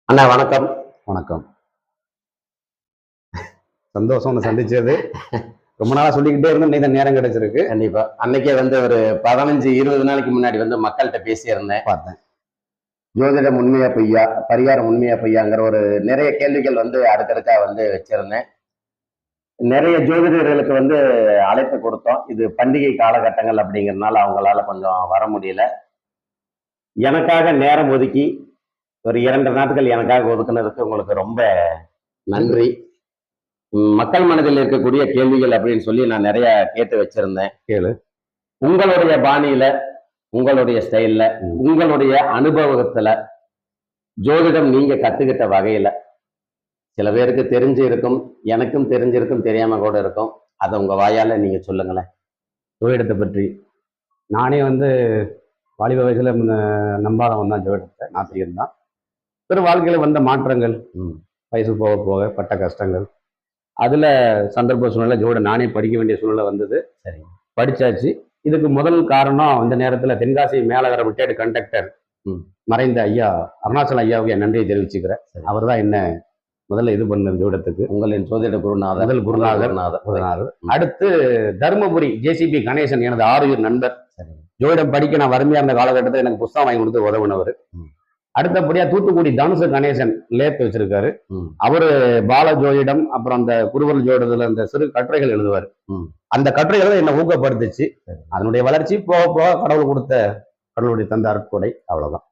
அண்ணா வணக்கம். வணக்கம். சந்தோஷம் சந்திச்சது. ரொம்ப நாளா சொல்லிக்கிட்டே இருந்தோம், நீ தான் நேரம் கிடைச்சிருக்கு. கண்டிப்பா. அன்னைக்கே ஒரு 15-20 நாளைக்கு முன்னாடி மக்கள்கிட்ட பேசியிருந்தேன். பார்த்தேன். ஜோதிடம் உண்மையா பொய்யா, பரிகாரம் உண்மையா பொய்யாங்கிற நிறைய கேள்விகள் அடுக்கடுக்கா வச்சிருந்தேன். நிறைய ஜோதிடர்களுக்கு அழைப்பு கொடுத்தோம். இது பண்டிகை காலகட்டங்கள் அப்படிங்கிறதுனால அவங்களால கொஞ்சம் வர முடியல. எனக்காக நேரம் ஒதுக்கி ஒரு 2 நாட்கள் எனக்காக ஒதுக்குனதுக்கு உங்களுக்கு ரொம்ப நன்றி. மக்கள் மனதில் இருக்கக்கூடிய கேள்விகள் அப்படின்னு சொல்லி நான் நிறைய கேட்டு வச்சிருந்தேன். கேளு. உங்களுடைய பாணியில, உங்களுடைய ஸ்டைல்ல, உங்களுடைய அனுபவத்துல ஜோதிடம் நீங்க கத்துக்கிட்ட வகையில சில பேருக்கு தெரிஞ்சு இருக்கும், எனக்கும் தெரிஞ்சிருக்கும், தெரியாம கூட இருக்கும். அதை உங்க வாயால நீங்க சொல்லுங்களேன். ஜோதிடத்தை பற்றி நானே வாலிப வயசுல நம்பாதவன் தான். ஜோதிடத்தை நாத்திகம் தான். பிற வாழ்க்கையில வந்த மாற்றங்கள், வயசு போக போக பட்ட கஷ்டங்கள், அதுல சந்தர்ப்ப சூழ்நிலை ஜோதிடம் நானே படிக்க வேண்டிய சூழ்நிலை வந்தது. சரி, படிச்சாச்சு. இதுக்கு முதல் காரணம் இந்த நேரத்துல தென்காசி மேலகர ரிட்டையர்டு கண்டக்டர் மறைந்த ஐயா அருணாச்சல ஐயாவுக்கு என் நன்றியை தெரிவிச்சுக்கிறேன். அவர் தான் என்ன முதல்ல இது பண்ணது ஜோதிடத்துக்கு. உங்களின் ஜோதிட குருநாதர் முதல் குருநாதர். அடுத்து தருமபுரி ஜேசிபி கணேசன், எனது ஆறுயிர் நண்பர். ஜோதிடம் படிக்க நான் வறுமையா இருந்த காலகட்டத்தில் எனக்கு புஸ்தகம் வாங்கி கொடுத்து உதவுனவர். அடுத்தபடியா தூத்துக்குடி தனுசு கணேசன் லேத் வச்சிருக்காரு. அவரு பால ஜோதிடம், அப்புறம் அந்த குருவல் ஜோதிடத்துல அந்த சிறு கட்டுரைகள் எழுதுவார். அந்த கட்டுரைகளை என்னை ஊக்கப்படுத்துச்சு. அதனுடைய வளர்ச்சி போக போக கடவுளுடைய தந்த அருட்கொடை. அவ்வளவுதான்.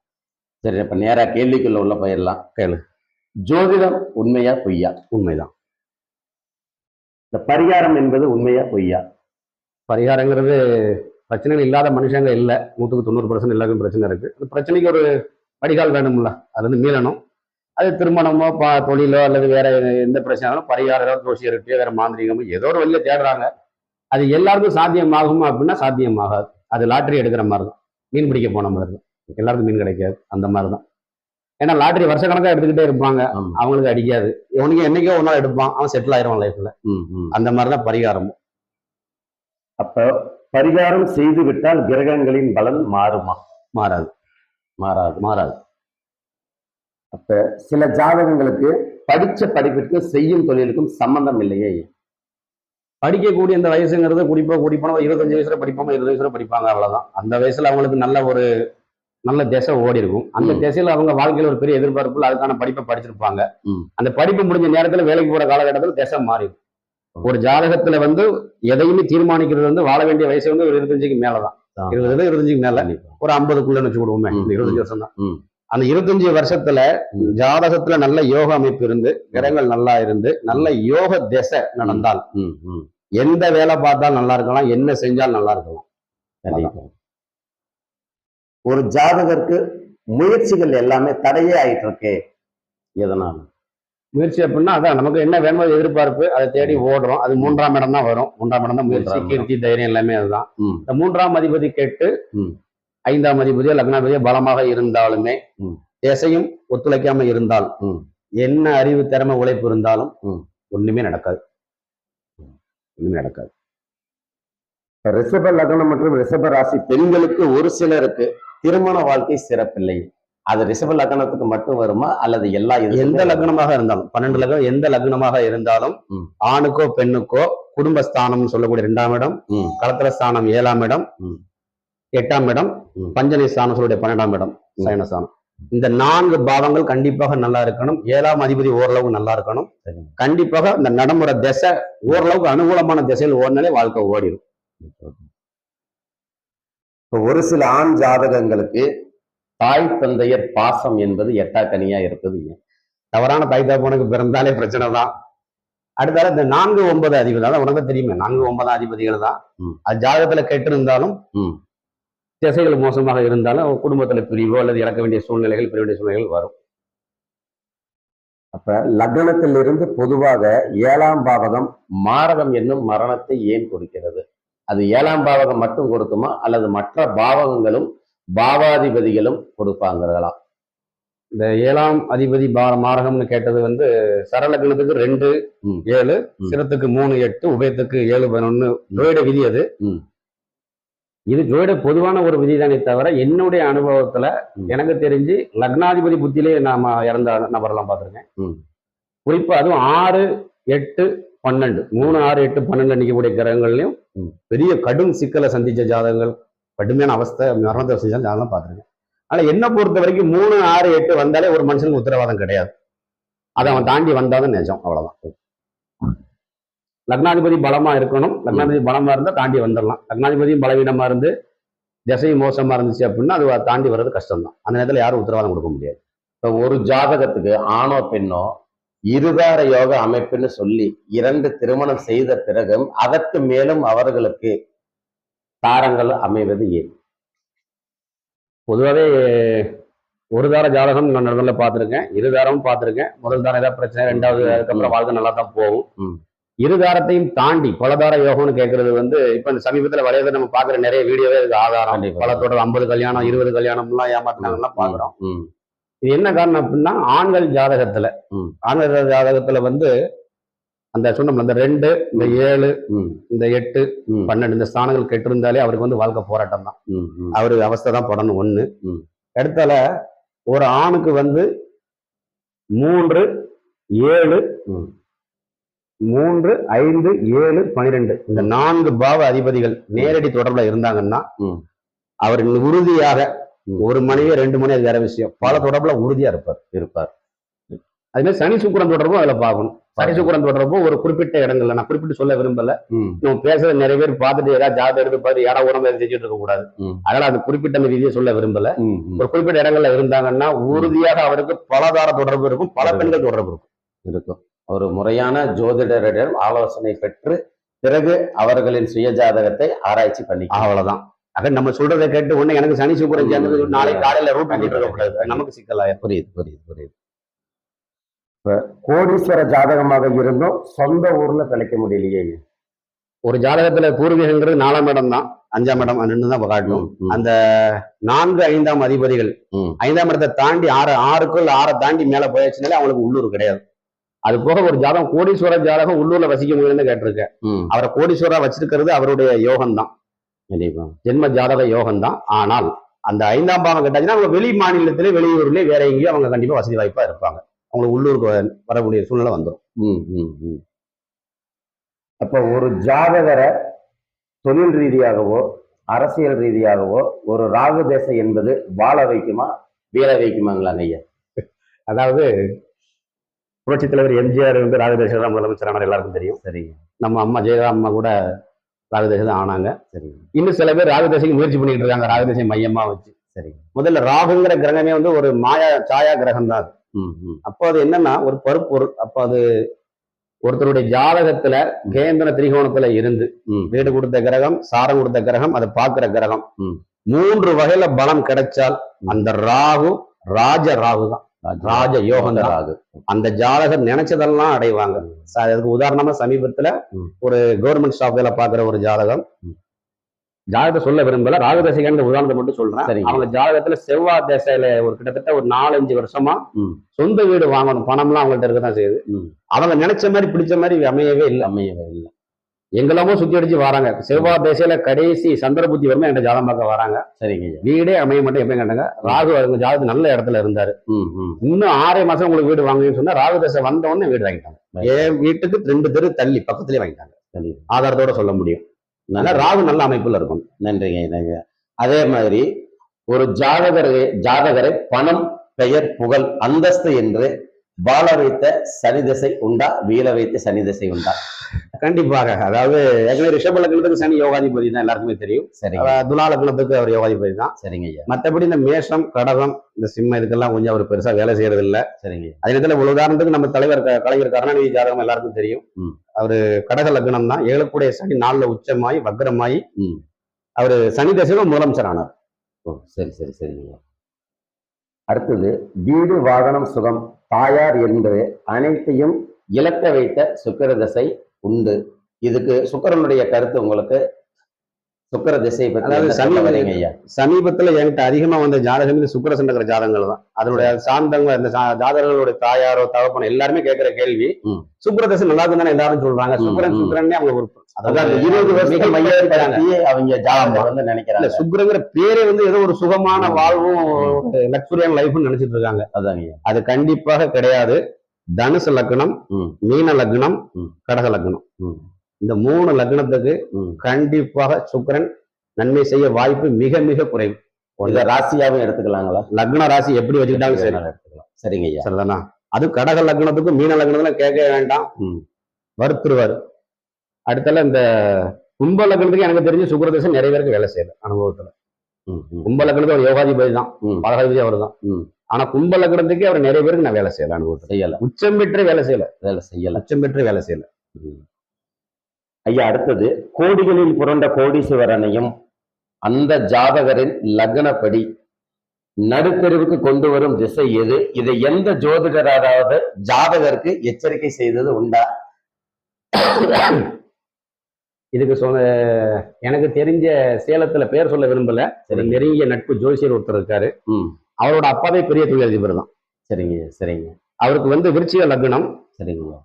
சரி, இப்ப நேரா கேள்விக்குள்ள உள்ள போயிடலாம். கேளு. ஜோதிடம் உண்மையா பொய்யா? உண்மைதான். இந்த பரிகாரம் என்பது உண்மையா பொய்யா? பரிகாரங்கிறது பிரச்சனைகள் இல்லாத மனுஷங்க இல்லை. 100% எல்லாருக்கும் பிரச்சனை இருக்கு. அந்த பிரச்சனைக்கு ஒரு வடிகால் வேணும்ல, அது மீளணும். அது திருமணமோ தொழிலோ அல்லது வேற எந்த பிரச்சனையாலும் பரிகாரம், ஜோசியர்கிட்டயோ வேற மாந்திரிகமோ ஏதோ ஒரு வழியில தேடுறாங்க. அது எல்லாருக்கும் சாத்தியமாகுமா அப்படின்னா சாத்தியமாகாது. அது லாட்டரி எடுக்கிற மாதிரி தான், மீன் பிடிக்க போன மாதிரி தான். எல்லாருக்கும் மீன் கிடைக்காது. அந்த மாதிரி தான். ஏன்னா லாட்டரி வருஷ கணக்கா எடுத்துக்கிட்டே இருப்பாங்க, அவங்களுக்கு அடிக்காது. இவனுக்கு என்னைக்கோ ஒரு நாள் எடுப்பான், அவன் செட்டில் ஆயிடுவான் லைஃப்ல. அந்த மாதிரிதான் பரிகாரமும். அப்ப பரிகாரம் செய்து விட்டால் கிரகங்களின் பலன் மாறுமா? மாறாது. மாறாது. மாறாது. அப்ப சில ஜாதகங்களுக்கு படிச்ச படிப்புக்கு செய்யும் தொழிலுக்கும் சம்பந்தம் இல்லையே. படிக்கக்கூடிய இந்த வயசுங்கிறது குடிப்போம் 25 வயசுல படிப்பாங்க, 20 வயசுல படிப்பாங்க, அவ்வளவுதான். அந்த வயசுல அவங்களுக்கு நல்ல திசை ஓடி இருக்கும். அந்த திசையில அவங்க வாழ்க்கையில ஒரு பெரிய எதிர்பார்ப்புல அதுக்கான படிப்பை படிச்சிருப்பாங்க. அந்த படிப்பு முடிஞ்ச நேரத்துல வேலைக்கு போற காலகட்டத்தில் திசை மாறிடும். ஒரு ஜாதகத்துல எதையுமே தீர்மானிக்கிறது வாழ வேண்டிய வயசு ஒரு 25க்கு மேலதான். 25க்கு மேல ஒரு 50க்குள்ளன்னு வச்சுக்கிடுவோமே. 25 வருஷம் தான். அந்த 25 வருஷத்துல ஜாதகத்துல நல்ல யோக அமைப்பு இருந்து, கிரகங்கள் நல்லா இருந்து, நல்ல யோக திசை நடந்தால் எந்த வேலை பார்த்தாலும் நல்லா இருக்கலாம், என்ன செஞ்சாலும் நல்லா இருக்கலாம். ஒரு ஜாதகருக்கு முயற்சிகள் எல்லாமே தடையே ஆயிட்டு இருக்கே, எதனால? முயற்சி அப்படின்னா அதான் நமக்கு என்ன வேணுமோ எதிர்பார்ப்பு, அதை தேடி ஓடுறோம். அது 3ஆம் இடம் தான் வரும். 3ஆம் இடம் தான் முயற்சி, கீர்த்தி, தைரியம் எல்லாமே. அதுதான். இந்த 3ஆம் அதிபதி கேட்டு 5ஆம் அதிபதியோ லக்னாதிபதியோ பலமாக இருந்தாலுமே, திசையும் ஒத்துழைக்காம இருந்தால், என்ன அறிவு, திறமை, உழைப்பு இருந்தாலும் ஒண்ணுமே நடக்காது. ரிஷப லக்னம் மற்றும் ரிஷப ராசி பெண்களுக்கு ஒரு சிலருக்கு திருமண வாழ்க்கை சிறப்பில்லை. அது ரிஷப லக்னத்துக்கு மட்டும் வருமா அல்லது எந்த லக்னமாக இருந்தாலும் 12 லக்னம் எந்த லக்னமாக இருந்தாலும் ஆணுக்கோ பெண்ணுக்கோ குடும்பஸ்தானம் சொல்லக்கூடிய 2ஆம் இடம், கலத்திர ஸ்தானம் 7ஆம் இடம், 8ஆம் இடம், பஞ்சனை ஸ்தானம் சொல்லக்கூடிய 12ஆம் இடம் சயனஸ்தானம், இந்த 4 பாவங்கள் கண்டிப்பாக நல்லா இருக்கணும். 7ஆம் அதிபதி ஓரளவுக்கு நல்லா இருக்கணும். கண்டிப்பாக இந்த நடைமுறை திசை ஓரளவுக்கு அனுகூலமான திசையில் ஓடினாலே வாழ்க்கை ஓடிடும். ஒரு சில ஆண் ஜாதகங்களுக்கு தாய் தந்தையர் பாசம் என்பது எட்டாக்கனியா இருக்குது. தவறான தாய் தகப்பனுக்கு பிறந்தாலே பிரச்சனை தான். அடுத்தால இந்த 4-9 அதிபதி தான் உனக்கு தெரியுமே, 4-9 அதிபதிகள் தான். அது ஜாதகத்துல கெட்டு இருந்தாலும், திசைகள் மோசமாக இருந்தாலும் குடும்பத்துல பிரிவோ அல்லது இறக்க வேண்டிய சூழ்நிலைகள், பிரிய வேண்டிய சூழ்நிலைகள் வரும். அப்ப லக்னத்திலிருந்து பொதுவாக 7ஆம் பாவகம் மாரகம் என்னும் மரணத்தை ஏன் கொடுக்கிறது? அது 7ஆம் பாவகம் மட்டும் கொடுக்குமா அல்லது மற்ற பாவகங்களும் பாவாதிபதிகளும் கொடுப்பாங்களா? இந்த 7ஆம் அதிபதி மாரகம்னு கேட்டது சரலக்னத்துக்கு 2, 7, சிரத்துக்கு 3, 8, உபயத்துக்கு 7, 11 ஜோதிட விதி. அது இது ஜோதிட பொதுவான ஒரு விதிதானே தவிர என்னுடைய அனுபவத்துல எனக்கு தெரிஞ்சு லக்னாதிபதி புத்தியிலே நாம இறந்த நபரெல்லாம் பார்த்துருக்கேன். ம். குறிப்பா அதுவும் 6, 8, 12 3, 6, 8, 12 நிற்கக்கூடிய கிரகங்கள்லயும் பெரிய கடும் சிக்கலை சந்திச்ச ஜாதகங்கள், கடுமையான அவஸ்தை மரணத்தை செஞ்ச ஜாதகம் பார்த்துருக்கேன். ஆனா என்ன பொறுத்த வரைக்கும் 3, 6, 8 வந்தாலே ஒரு மனுஷனுக்கு உத்தரவாதம் கிடையாது. அதை அவன் தாண்டி வந்தாதான் நிஜம், அவ்வளவுதான். லக்னாதிபதி பலமா இருக்கணும். லக்னாதிபதி பலமா இருந்தா தாண்டி வந்துடலாம். லக்னாதிபதியும் பலவீனமா இருந்து திசை மோசமா இருந்துச்சு அப்படின்னா அது தாண்டி வர்றது கஷ்டம் தான். அந்த நேரத்துல யாரும் உத்தரவாதம் கொடுக்க முடியாது. இப்போ ஒரு ஜாதகத்துக்கு ஆணோ பெண்ணோ இருதார யோக அமைப்புன்னு சொல்லி 2 திருமணம் செய்த பிறகும் அதற்கு மேலும் அவர்களுக்கு தாரங்கள் அமைவது ஏன்? பொதுவாகவே ஒரு தார ஜாதகம் நான் நல்ல பார்த்துருக்கேன், இருதாரமும் பார்த்துருக்கேன். முதல் தாரம் ஏதாவது பிரச்சனை, ரெண்டாவது அதுக்கப்புறம் வாழ்க்கை நல்லா தான் போகும். இருதாரத்தையும் தாண்டி பலதார யோகம்னு கேட்கறது இப்ப இந்த சமீபத்துல வளையதை நம்ம பாக்குற நிறைய வீடியோவே அதுக்கு ஆதாரம். பல தொடர் 50 கல்யாணம் 20 கல்யாணம் எல்லாம் ஏமாத்தினாங்கலாம் பாக்குறோம். இது என்ன காரணம் அப்படின்னா ஆண்கள் ஜாதகத்துல அந்த சொன்னோம்ல இந்த 2, இந்த 7, இந்த 8, 12 இந்த ஸ்தானங்கள் கெட்டு இருந்தாலே அவருக்கு வாழ்க்கை போராட்டம் தான். அவரு அவஸ்தை தான் படணும். 1 இடத்துல ஒரு ஆணுக்கு 3, 7, 3, 5, 7, 12 இந்த 4 பாவ அதிபதிகள் நேரடி தொடர்புல இருந்தாங்கன்னா அவர் உறுதியாக 1 மனைவி 2 மணி அது வேற விஷயம், பல தொடர்புல உறுதியா இருப்பார். அது மாதிரி சனி சுக்கிரன் தொடர்பும் அதுல பார்க்கணும். சனி சுக்கிரன் தொடர்பு ஒரு குறிப்பிட்ட இடங்கள்ல, நான் குறிப்பிட்டு சொல்ல விரும்பல, நம்ம பேசுற நிறைய பேர் பார்த்துட்டு ஏதாவது ஜாதகம் எடுத்து பார்த்து இட உரம் செஞ்சுட்டு இருக்க கூடாது. அதனால அது குறிப்பிட்ட அந்த விதியை சொல்ல விரும்பல. ஒரு குறிப்பிட்ட இடங்கள்ல இருந்தாங்கன்னா உறுதியாக அவருக்கு பலதார தொடர்பு இருக்கும், பல பெண்கள் தொடர்பு இருக்கும். ஒரு முறையான ஜோதிடரிடம் ஆலோசனை பெற்று பிறகு அவர்களின் சுய ஜாதகத்தை ஆராய்ச்சி பண்ணி அவ்வளவுதான். ஆக நம்ம சொல்றதை கேட்டு ஒண்ணு எனக்கு சனி சுக்கிரன் சேர்ந்தது நாளைக்கு காலையில ரூட் பண்ணிட்டு இருக்கக்கூடாது, நமக்கு சிக்கலாயிரும். புரியுது. இப்ப கோடீஸ்வர ஜாதகமாக இருந்தும் சொந்த ஊர்ல பிழைக்க முடியலையே. ஒரு ஜாதகத்துல பூர்வீகங்கிறது 4ஆம் இடம் தான், 5ஆம் இடம் தான் காட்டணும். அந்த 4, 5ஆம் அதிபதிகள் 5ஆம் இடத்தை தாண்டி 6க்குள் 6 தாண்டி மேல போயாச்சுனாலே அவங்களுக்கு உள்ளூர் கிடையாது. அது போக ஒரு ஜாதகம் கோடீஸ்வர ஜாதகம் உள்ளூர்ல வசிக்க முடியும்னு கேட்டிருக்கேன். அவரை கோடீஸ்வரா வச்சிருக்கிறது அவருடைய யோகம் தான், ஜென்ம ஜாதக யோகம் தான். ஆனால் அந்த 5ஆம் பாவம் கேட்டாச்சுன்னா அவங்க வெளி மாநிலத்திலே வெளியூர்லயே வேற எங்கேயும் அவங்க கண்டிப்பா வசதி வாய்ப்பா இருப்பாங்க. அவங்களுக்கு உள்ளூருக்கு வரக்கூடிய சூழ்நிலை வந்துடும். அப்ப ஒரு ஜாதகரை தொழில் ரீதியாகவோ அரசியல் ரீதியாகவோ ஒரு ராகு தேசை என்பது வாழ வைக்குமா வீழ வைக்குமாங்களாங்க ஐயா? அதாவது புரட்சித் தலைவர் எம்ஜிஆர் ராகுதேசம் தான் முதலமைச்சரான எல்லாருக்கும் தெரியும். சரி. நம்ம அம்மா ஜெயலலிதா அம்மா கூட ராகுதேசம் தான் ஆனாங்க. சரி. இன்னும் சில பேர் ராகுதேசைக்கு முயற்சி பண்ணிட்டு இருக்காங்க, ராகுதேசை மையமா வச்சு. சரி. முதல்ல ராகுங்கிற கிரகமே ஒரு மாயா சாயா கிரகம் தான். அப்போ அது என்னன்னா ஒரு பருப்பொருள். அப்போ அது ஒருத்தருடைய ஜாதகத்துல கேந்திர திரிகோணத்துல இருந்து வீடு கொடுத்த கிரகம், சாரம் கொடுத்த கிரகம், அதை பார்க்கிற கிரகம் 3 வகையில பலம் கிடைச்சால் அந்த ராகு ராகு தான், ராஜ யோகம் ராகு. அந்த ஜாதகம் நினைச்சதெல்லாம் அடைவாங்க. அதுக்கு உதாரணமா சமீபத்துல ஒரு கவர்மெண்ட் ஸ்டாஃப் வேலை பார்க்கிற ஒரு ஜாதகத்தை சொல்ல விரும்பல, ராகுதசைக்கான உதாரணத்தை மட்டும் சொல்றேன். அவங்க ஜாதகத்துல செவ்வாய் தேசையில கிட்டத்தட்ட ஒரு 4-5 வருஷமா சொந்த வீடு வாங்கணும், பணம்லாம் அவங்கள்ட்ட இருக்கதான் செய்யுது. அவங்க நினைச்ச மாதிரி பிடிச்ச மாதிரி அமையவே இல்லை. எங்கெல்லாமோ சுத்தி அடிச்சு வராங்க. செவ்வாய் தேசையில கடைசி சந்திர புத்தி வருமா என்ற ஜாதகம் பார்க்க வராங்க. சரிங்க. வீடே அமைய மட்டும் எப்பயும் கேட்டாங்க. ராகு அவங்க ஜாதகத்து நல்ல இடத்துல இருந்தாரு. இன்னும் 6 மாசம் உங்களுக்கு வீடு வாங்குன்னு சொன்னா ராகு தேசை வந்த உடனே வீடு வாங்கிட்டாங்க. என் வீட்டுக்கு 2 தெரு தள்ளி பக்கத்துலயே வாங்கிட்டாங்க. ஆதாரத்தோட சொல்ல முடியும். ராகு நல்ல அமைப்புல இருக்கும். நன்றிங்க. அதே மாதிரி ஒரு ஜாதகரை பணம், பெயர், புகழ், அந்தஸ்து என்று வாழ வைத்த சனி திசை உண்டா, வீழ வைத்த சனி திசை உண்டா? கண்டிப்பாக. அதாவது ரிஷப லக்னத்துக்கு சனி யோகாதிபதி தான், எல்லாருக்குமே தெரியும். சரி. துலா லக்னத்துக்கு அவர் யோகாதிபதி தான். சரிங்க ஐயா. மற்றபடி இந்த மேஷம், கடகம், இந்த சிம்மம் இதுக்கெல்லாம் கொஞ்சம் அவர் பெருசா வேலை செய்யறது இல்லை. சரிங்க. அதே நேரத்தில் ஒரு உதாரணத்துக்கு நம்ம தலைவர் கலைஞர் கருணாநிதி ஜாதகம் எல்லாருக்கும் தெரியும். அவரு கடக லக்னம் தான். 7 சனி 4 உச்சமாயி வக்ரமாயி அவரு சனி தசையில முதலமைச்சர் ஆனார். சரிங்க. அடுத்தது வீடு, வாகனம், சுகம், தாயார் என்று அனைத்தையும் இழக்க வைத்த சுக்கிர தசை உண்டு. இதுக்கு சுக்கிரனுடைய கருத்து உங்களுக்கு சுக்கிர திசையை பத்தி அதாவது என்ன சொல்ல வரீங்க ஐயா? சமீபத்துல என்கிட்ட அதிகமா வந்த ஜாதகம் சுக்கிர சண்டக்கிற ஜாதகங்கள் தான். அதனுடைய சார்ந்தவங்க இந்த ஜாதகர்களுடைய தாயாரோ தகப்பனோ எல்லாருமே கேட்கிற கேள்வி, சுக்கிர தசை நல்லா இருக்குன்னு எல்லாரும் சொல்றாங்க. சுக்கிரன்னே அவங்க ஒரு அதாவது 20 வருஷம் மையப்படுத்தி அவங்க ஜாதகம் வந்து நினைக்கிறாங்க. சுக்கிரங்கிற பேரே வந்து ஏதோ ஒரு சுகமான வாழ்வும் லக்ஸுரியான லைஃப்னு நினைச்சிட்டு இருக்காங்க. அதாங்க. அது கண்டிப்பாக கிடையாது. தனுசு லக்னம், மீன லக்னம், கடக லக்னம், இந்த 3 லக்னத்துக்கு கண்டிப்பாக சுக்கிரன் நன்மை செய்ய வாய்ப்பு மிக மிக குறைவு. இந்த ராசியாவும் எடுத்துக்கலாங்களா? லக்ன ராசி எப்படி வச்சுக்கிட்டாலும் சரி எடுத்துக்கலாம். சரிங்க ஐயா. சரிதானா? அது கடக லக்னத்துக்கும் மீன லக்னத்துல கேட்க வேண்டாம், வருத்துருவாரு. அடுத்தால இந்த கும்ப லக்னத்துக்கு எனக்கு தெரிஞ்சு சுக்கிர தசை நிறைய பேருக்கு வேலை செய்யல அனுபவத்துல. கும்ப லக்னத்துக்கு ஒரு யோகாதிபதி தான், பலகாதிபதி அவர் தான். ஆனா கும்ப லக்னத்துக்கு அவர் நிறைய பேருக்கு நான் வேலை செய்யல, அனுபவத்தை செய்யல. உச்சம் பெற்று வேலை செய்யல, உச்சம் பெற்று வேலை செய்யல. ஐயா, அடுத்தது கோடிகளில் புரண்ட கோடீஸ்வரனையும் அந்த ஜாதகரின் லக்னப்படி நடுத்தெருவுக்கு கொண்டு வரும் திசை எது? இதை எந்த ஜோதிடராவது ஜாதகருக்கு எச்சரிக்கை செய்தது உண்டா? இதுக்கு எனக்கு தெரிஞ்ச சேலத்துல பேர் சொல்ல விரும்பல, நெருங்கிய நட்பு ஜோசியர் ஒருத்தர் இருக்காரு. அவரோட அப்பாவே பெரிய தொழிலதிபர் தான். சரிங்க சரிங்க. அவருக்கு வந்து விருச்சிக லக்னம். சரிங்க.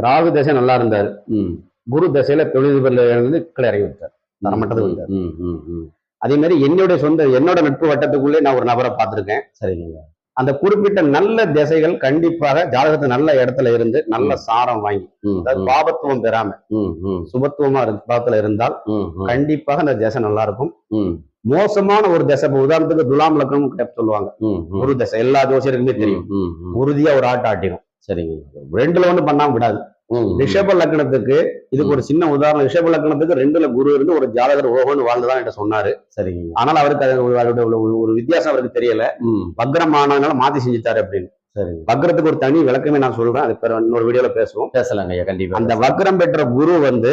ராகு தசை நல்லா இருந்தாரு. குரு தசையில தொழிலதிபர்ல இருந்து கீழே இறங்கி விட்டார், தரமட்டது வந்தார். அதே மாதிரி என்னோட நட்பு வட்டத்துக்குள்ளே நான் ஒரு நபரை பார்த்திருக்கேன். சரிங்க. அந்த குறிப்பிட்ட நல்ல திசைகள் கண்டிப்பாக ஜாதகத்தை நல்ல இடத்துல இருந்து நல்ல சாரம் வாங்கி, அதாவது பாபத்துவம் பெறாம சுபத்துவமா பாவத்துல இருந்தால் கண்டிப்பாக அந்த திசை நல்லா இருக்கும். மோசமான ஒரு திசை, உதாரணத்துக்கு துலாம் லக்னம் சொல்லுவாங்க, குரு திசை எல்லா ஜோசியருக்குமே தெரியும், உறுதியா ஒரு ஆட்டு ஆட்டிடும். சரிங்க. 2ல ஒண்ணு பண்ணாம விடாது. ரிஷப லக்னத்துக்கு இதுக்கு ஒரு சின்ன உதாரணம். ரிஷப லக்னத்துக்கு 2ல குரு இருந்து ஒரு ஜாதகர் ஓஹோன்னு வாழ்ந்துதான் என்கிட்ட சொன்னாரு. சரிங்க. ஆனால் அவருக்கு ஒரு வித்தியாசம் அவருக்கு தெரியல, வக்ரமானதுனால மாத்தி செஞ்சுட்டாரு அப்படின்னு. சரி. வக்ரத்துக்கு ஒரு தனி விளக்கமே நான் சொல்றேன், அது இன்னொரு வீடியோல பேசலாங்க. கண்டிப்பா. அந்த வக்ரம் பெற்ற குரு வந்து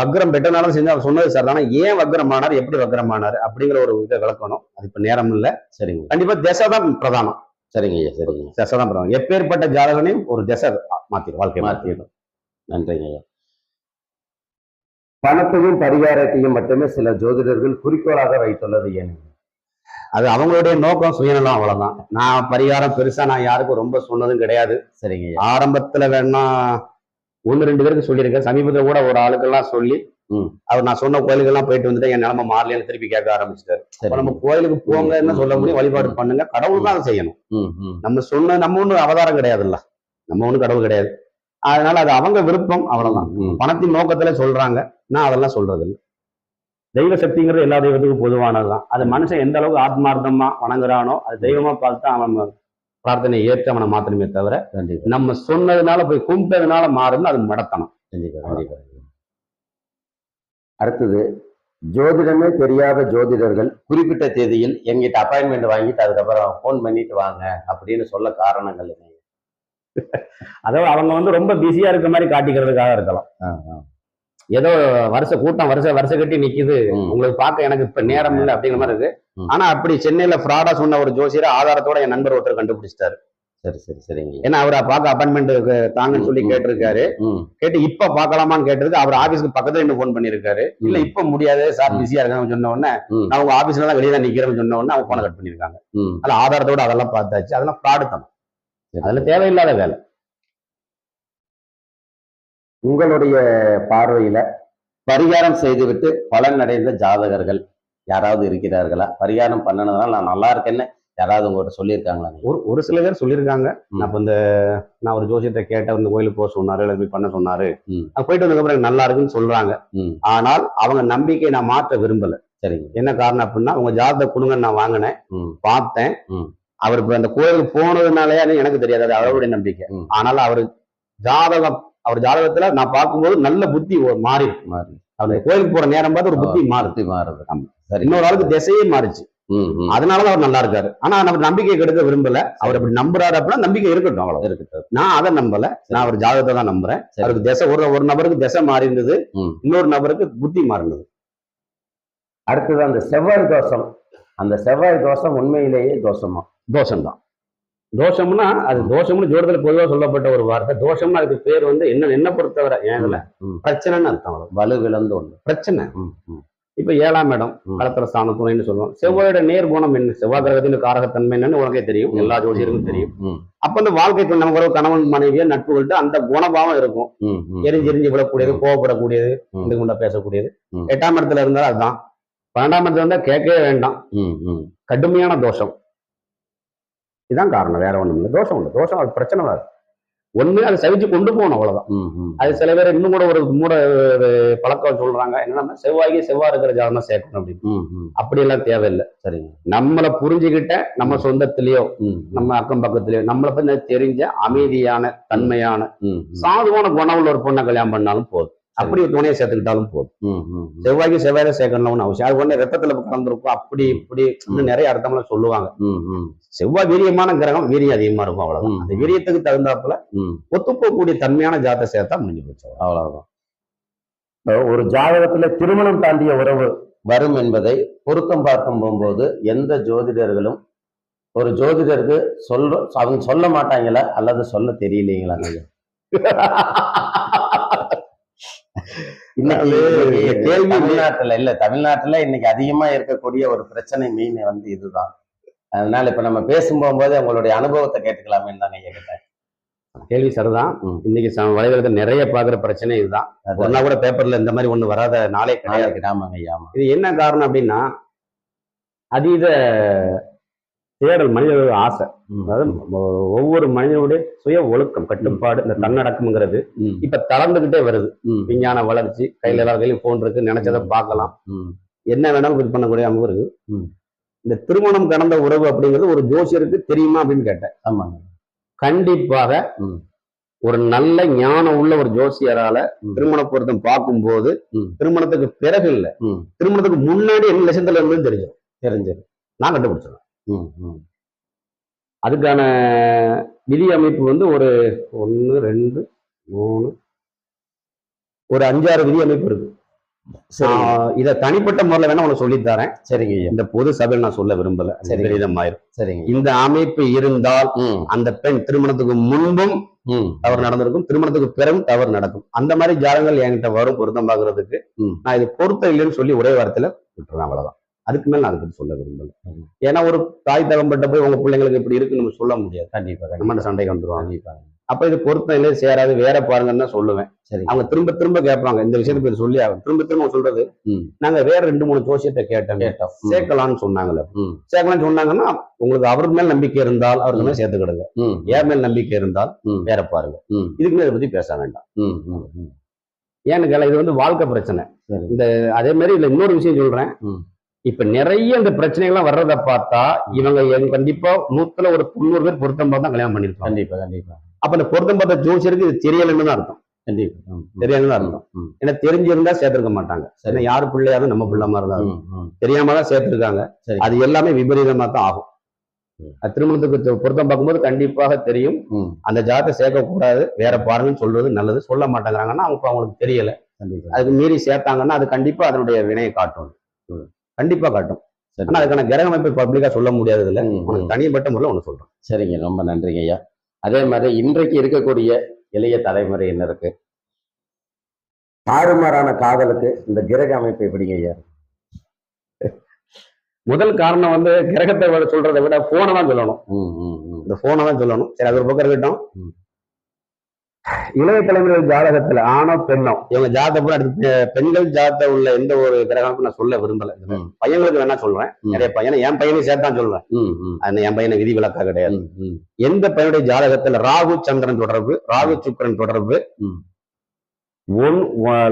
வக்ரம் பெற்றனாலும் செஞ்சு அவர் சொன்னது சார், ஆனா ஏன் வக்ரமானார், எப்படி வக்ரமானார் அப்படிங்கிற ஒரு இதை விளக்கணும். அது இப்ப நேரம் இல்ல. சரிங்க. கண்டிப்பா திசை தான் பிரதானம். சரிங்க ஐயா. சரிங்க. திசை தான் பிரதானம். எப்பேற்பட்ட ஜாதகனையும் ஒரு திசை மாத்திடும், வாழ்க்கை மாத்திடும். நன்றிங்க ஐயா. பணத்தையும் பரிகாரத்தையும் மட்டுமே சில ஜோதிடர்கள் குறிக்கோளாக வைத்துள்ளது ஏன்? அது அவங்களுடைய நோக்கம், சுயநலம், அவ்வளவுதான். நான் பரிகாரம் பெருசா நான் யாருக்கும் ரொம்ப சொன்னதும் கிடையாது. சரிங்க. ஆரம்பத்துல வேணா 1-2 பேருக்கு சொல்லியிருக்கேன். சமீபத்துல கூட ஒரு ஆளுக்கெல்லாம் சொல்லி அவர் நான் சொன்ன கோயிலுக்கெல்லாம் போயிட்டு வந்துட்டு என் நிலைமை மாறலன்னு திருப்பி கேட்க ஆரம்பிச்சிட்டாரு. நம்ம கோயிலுக்கு போங்கன்னு சொல்ல முடியும், வழிபாடு பண்ணுங்க, கடவுள் தான் அதை செய்யணும். நம்ம ஒண்ணு அவதாரம் கிடையாதுல்ல, நம்ம ஒண்ணு கடவுள் கிடையாது. அதனால அது அவங்க விருப்பம், அவ்வளவுதான். பணத்தின் நோக்கத்துல சொல்றாங்க, நான் அதெல்லாம் சொல்றது இல்லை. தெய்வ சக்திங்கிறது எல்லா தெய்வத்துக்கும் பொதுவானதுதான். அது மனுஷன் எந்த அளவுக்கு ஆத்மார்த்தமா வணங்குறானோ அது தெய்வமா பார்த்து அவன் பிரார்த்தனை ஏற்று அவனை மாத்தணுமே தவிர, நம்ம சொன்னதுனால போய் கும்பிட்டதுனால மாறுன்னு அது மடத்தனம். அடுத்தது, ஜோதிடமே தெரியாத ஜோதிடர்கள் குறிப்பிட்ட தேதியில் எங்கிட்ட அப்பாயின்மெண்ட் வாங்கிட்டு அதுக்கப்புறம் போன் பண்ணிட்டு வாங்க அப்படின்னு சொல்ல காரணங்கள் என்ன? அதாவது அவங்க வந்து ரொம்ப பிஸியா இருக்க மாதிரி காட்டிக்கிறதுக்காக இருக்கலாம். ஏதோ வருஷ கட்டி நிக்குது, உங்களுக்கு பார்க்க எனக்கு இப்ப நேரம் இல்லை அப்படிங்கிற மாதிரி இருக்கு. ஆனா அப்படி சென்னையில ஃப்ராடா சொன்ன ஒரு ஜோசியரை ஆதாரத்தோட என் நண்பர் ஒருத்தர் கண்டுபிடிச்சிட்டாரு. சரி சரி சரிங்க. ஏன்னா அவரை பார்க்க அப்பாயின்மெண்ட் தாங்கன்னு சொல்லி கேட்டிருக்காரு. கேட்டு இப்ப பாக்கலாமான்னு கேட்டதுக்கு அவர் ஆபீஸ்க்கு பக்கத்துல இன்னும் போன் பண்ணிருக்காரு. இல்ல இப்ப முடியாது சார், பிஸியா இருக்காங்க சொன்ன உடனே, நான் உங்க ஆபீஸ்ல தான் வெளியே தான் நிக்கிறேன்னு சொன்ன உடனே அவங்க போனை கட் பண்ணிருக்காங்க. அதுல ஆதாரத்தோட அதெல்லாம் பார்த்தாச்சு. அதெல்லாம் ஃப்ராடு தான், அதுல தேவையில்லாத வேலை. உங்களுடைய பார்வையில பரிகாரம் செய்துவிட்டு பலன் அடைந்த ஜாதகர்கள் யாராவது இருக்கிறார்களா? பரிகாரம் பண்ணனதுனால நான் நல்லா இருக்கேன்னு யாராவது உங்கள்கிட்ட சொல்லியிருக்காங்களா? ஒரு சில பேர் சொல்லியிருக்காங்க. நான் ஒரு ஜோசியத்தை கேட்ட இந்த கோயிலுக்கு போக சொன்னாரு, போய் பண்ண சொன்னாரு, போயிட்டு வந்ததுக்கப்புறம் நல்லா இருக்குன்னு சொல்றாங்க. ஆனால் அவங்க நம்பிக்கை நான் மாற்ற விரும்பல. சரி. என்ன காரணம் அப்படின்னா, உங்க ஜாதகத்தை கொடுங்க, நான் வாங்கினேன், பார்த்தேன். அவருக்கு அந்த கோயிலுக்கு போனதுனாலே எனக்கு தெரியாது, அது அவருடைய நம்பிக்கை. ஆனால் அவர் ஜாதகத்துல நான் பார்க்கும்போது நல்ல புத்தி மாறி அவர் கோயிலுக்கு போற நேரம் பார்த்து ஒரு புத்தி மாறுது. இன்னொரு ஆளுக்கு திசையே மாறிச்சு. அதனாலதான் அவர் நல்லா இருக்காரு. ஆனா நம்ம நம்பிக்கை கெடுக்க விரும்பல. அவர் அப்படி நம்புறாரு அப்படின்னா நம்பிக்கை இருக்கட்டும், அவ்வளவு இருக்கட்டும். நான் அதை நம்பல, நான் அவர் ஜாதகத்தை தான் நம்புறேன். அவருக்கு திசை ஒரு நபருக்கு திசை மாறி இருந்தது, இன்னொரு நபருக்கு புத்தி மாறினது. அடுத்தது அந்த செவ்வாய் தோஷம். அந்த செவ்வாய் தோஷம் உண்மையிலேயே தோஷமா? தோஷம்தான். தோஷம்னா அது தோஷம்னு ஜோதிடத்துல பொதுவா சொல்லப்பட்ட ஒரு வார்த்தை. தோஷம்னா அதுக்கு பேர் வந்து என்ன பொறுத்தவரை என் இதுல பிரச்சனைன்னு அர்த்தம். அவ்வளவு. வலுவிழந்து ஒண்ணு. பிரச்சனை. ம், ம், இப்ப 7ஆம் இடம் களத்திர ஸ்தான துணைன்னு சொல்லுவோம். செவ்வாயோட நேர் குணம் என்ன, செவ்வாய் கிரகத்தின் காரகத்தன்மை என்னன்னு உனக்கே தெரியும், எல்லா ஜோதிடருக்கும் தெரியும். அப்ப அந்த வாழ்க்கை நமக்கு ஒரு கணவன் மனைவியோ நட்புகள்கிட்ட அந்த குணபாவம் இருக்கும். எரிஞ்சு விழக்கூடியது, கோவப்படக்கூடியது, இந்த குண்டா பேசக்கூடியது. 8ஆம் இடத்துல இருந்தாலும் அதுதான். 12ஆம் இடத்துல இருந்தா கேட்கவே வேண்டாம், கடுமையான தோஷம். இதுதான் காரணம், வேற ஒண்ணும் இல்லை. தோஷம் இல்லை, தோஷம் அது பிரச்சனை தான். ஒண்ணு அதை சவிச்சு கொண்டு போகணும், அவ்வளவுதான். அது சில பேர் இன்னும் கூட ஒரு மூட பழக்கம் சொல்றாங்க, என்னன்னா செவ்வாய் இருக்கிற ஜாதகம் தான் சேர்க்கணும் அப்படின்னு. அப்படி எல்லாம் தேவையில்லை. சரிங்க. நம்மளை புரிஞ்சுக்கிட்ட நம்ம சொந்தத்திலயோ நம்ம அக்கம் பக்கத்திலயோ நம்மளை பத்தி தெரிஞ்ச அமைதியான தன்மையான சாதுவான குணம் உள்ள ஒரு பொண்ணை கல்யாணம் பண்ணாலும் போதும். அப்படி ஒரு துணையை சேர்த்துக்கிட்டாலும் போதும். செவ்வாயில சேர்க்கணும்னு அவசியம். அது ஒண்ணு ரத்தத்துல கலந்துருக்கும், அப்படி இப்படி நிறைய அர்த்தம்லாம் சொல்லுவாங்க. செவ்வாய் வீரியமான கிரகம், வீரியம் அதிகமா இருக்கும், அவ்வளவுதான். அந்த வீரியத்துக்கு தகுந்தாப்புல ஒத்துப்போகக்கூடிய தன்மையான ஜாதகத்தை சேர்த்தா முடிஞ்சு போச்சு, அவ்வளவுதான். ஒரு ஜாதகத்துல திருமணம் தாண்டிய உறவு வரும் என்பதை பொருத்தம் பார்க்கும் போகும்போது எந்த ஜோதிடர்களும் ஒரு ஜோதிடருக்கு அவங்க சொல்ல மாட்டாங்களா அல்லது சொல்ல தெரியலீங்களா? இன்னைக்கு தமிழ்நாட்டுல இன்னைக்கு அதிகமா இருக்கக்கூடிய ஒரு பிரச்சனை மீன் வந்து இதுதான். அதனால இப்ப நம்ம பேசும் போகும்போது உங்களுடைய அனுபவத்தை கேட்டுக்கலாமேன்னு தான் நீங்க கேட்டேன். கேள்வி சரிதான். இன்னைக்கு வலைதளத்தில் நிறைய பாக்குற பிரச்சனை இதுதான். ஒன்னா கூட பேப்பர்ல இந்த மாதிரி ஒண்ணு வராத நாளே கிடையாது. இது என்ன காரணம் அப்படின்னா, அதீத தேடல், மனிதனுடைய ஆசை. அதாவது ஒவ்வொரு மனிதனுடைய சுய ஒழுக்கம், கட்டுப்பாடு, இந்த தன்னடக்கம்ங்கிறது இப்ப தளர்ந்துகிட்டே வருது. விஞ்ஞான வளர்ச்சி, கையில எல்லா கையிலும் போன் இருக்கு, நினைச்சதை பார்க்கலாம், என்ன வேணாலும் இது பண்ணக்கூடிய அமைப்பு இருக்கு. இந்த திருமணம் கடந்த உறவு அப்படிங்கிறது ஒரு ஜோசியருக்கு தெரியுமா அப்படின்னு கேட்டேன். ஆமாங்க, கண்டிப்பாக ஒரு நல்ல ஞானம் உள்ள ஒரு ஜோசியரால திருமண பொருத்தம் பார்க்கும்போது திருமணத்துக்கு பிறகு இல்ல, திருமணத்துக்கு முன்னாடி என்ன லட்சத்துல இருந்து தெரிஞ்சது நான் கண்டுபிடிச்சிருவேன். அதுக்கான விதி அமைப்பு வந்து ஒரு 1 2 3 ஒரு 5-6 விதி அமைப்பு இருக்கு. இத தனிப்பட்ட முறையில் வேணா உனக்கு சொல்லித்தரேன். சரிங்க. இந்த பொது சபையில் நான் சொல்ல விரும்பல, விபரீதமாயிரும். சரிங்க. இந்த அமைப்பு இருந்தால் அந்த பெண் திருமணத்துக்கு முன்பும் தவறு நடந்திருக்கும், திருமணத்துக்கு பிறகும் தவறு நடக்கும். அந்த மாதிரி ஜாதகங்கள் என்கிட்ட வரும் பொருத்தம் பார்க்கறதுக்கு. நான் இது பொருத்தம் இல்லைன்னு சொல்லி ஒரே வாரத்துல விட்டுறேன், அவ்வளவுதான். அதுக்கு மேல நான் அதை பத்தி சொல்ல விரும்பல. ஏன்னா ஒரு தாய் தகம்பட்ட போய் உங்க பிள்ளைங்களுக்கு இப்படி இருக்குன்னு நம்ம சொல்ல முடியாது. கண்டிப்பா நம்ம சண்டைக்கு வந்துருவாங்க. அப்ப இது பொருத்தம் இல்லை, சேராது, வேற பாருங்கன்னு தான் சொல்லுவேன். சரி. அவங்க திரும்ப திரும்ப கேட்பாங்க, இந்த விஷயத்தை பேர் சொல்லி திரும்ப திரும்ப சொல்றது, நாங்க வேற 2-3 ஜோசியத்தை கேட்டோம், சேர்க்கலாம்னு சொன்னாங்கல்ல. சேர்க்கலாம்னு சொன்னாங்கன்னா உங்களுக்கு அவர் மேல் நம்பிக்கை இருந்தால் அவருக்கு மேல சேர்த்துக்கிடுங்க, ஏன் மேல் நம்பிக்கை இருந்தால் வேற பாருங்க. இதுக்குமே இதை பத்தி பேச வேண்டாம். ஏன்னு கேள, இது வந்து வாழ்க்கை பிரச்சனை. இந்த அதே மாதிரி இதுல இன்னொரு விஷயம் சொல்றேன். இப்ப நிறைய இந்த பிரச்சனைகள்லாம் வர்றத பார்த்தா இவங்க கண்டிப்பா 100ல ஒரு 90 பேர் பொருத்தம் பார்த்தா கல்யாணம் பண்ணிருப்பாங்க. கண்டிப்பா கண்டிப்பா. அப்ப இந்த பொருத்தம் பார்த்த ஜோசியருக்கு இது தெரியலன்னு தான் அர்த்தம். கண்டிப்பா தெரியலன்னு தான் அர்த்தம். ஏன்னா தெரிஞ்சிருந்தா சேர்த்திருக்க மாட்டாங்க. சரி, யாரு பிள்ளையாவது நம்ம பிள்ளை மாதிரி தான், தெரியாம தான் சேர்த்திருக்காங்க. அது எல்லாமே விபரீதமா தான் ஆகும். திருமணத்துக்கு பொருத்தம் பார்க்கும்போது கண்டிப்பாக தெரியும், அந்த ஜாதகத்தை சேர்க்கக்கூடாது, வேற பாருங்கன்னு சொல்றது நல்லது. சொல்ல மாட்டேங்கிறாங்கன்னா அவங்களுக்கு தெரியல. அதுக்கு மீறி சேர்த்தாங்கன்னா அது கண்டிப்பா அதனுடைய வினையை காட்டும், கண்டிப்பா காட்டும். ஆனா அதுக்கான கிரக அமைப்பை பப்ளிக்கா சொல்ல முடியாது. இல்ல, உனக்கு தனிப்பட்ட முறையில் ஒண்ணு சொல்றேன். சரிங்க, ரொம்ப நன்றிங்க ஐயா. அதே மாதிரி இன்றைக்கு இருக்கக்கூடிய இளைய தலைமுறை என்ன இருக்கு, தாறுமாறான காதலுக்கு இந்த கிரக அமைப்பு எப்படிங்க ஐயா? முதல் காரணம் வந்து கிரகத்தை சொல்றதை விட போனை தான் சொல்லணும். இந்த போனை தான் சொல்லணும். சரி, அது ஒரு பக்கம் இருக்கட்டும். இளைய தலைமுறை ஜாதகத்துல ஆணோ பெண்ணோ இவங்க ஜாதகம் அடுத்து பெண்கள் ஜாதகத்தை உள்ள எந்த ஒரு கிரகமும் நான் சொல்ல விரும்பல. பையங்களுக்கு வேணா சொல்றேன், நிறைய பையனை என் பையனை சேர்த்தான் சொல்றேன். அது என் பையனை விதி விலக்கா கிடையாது. எந்த பையனுடைய ஜாதகத்துல ராகு சந்திரன் தொடர்பு, ராகு சுக்கிரன் தொடர்பு,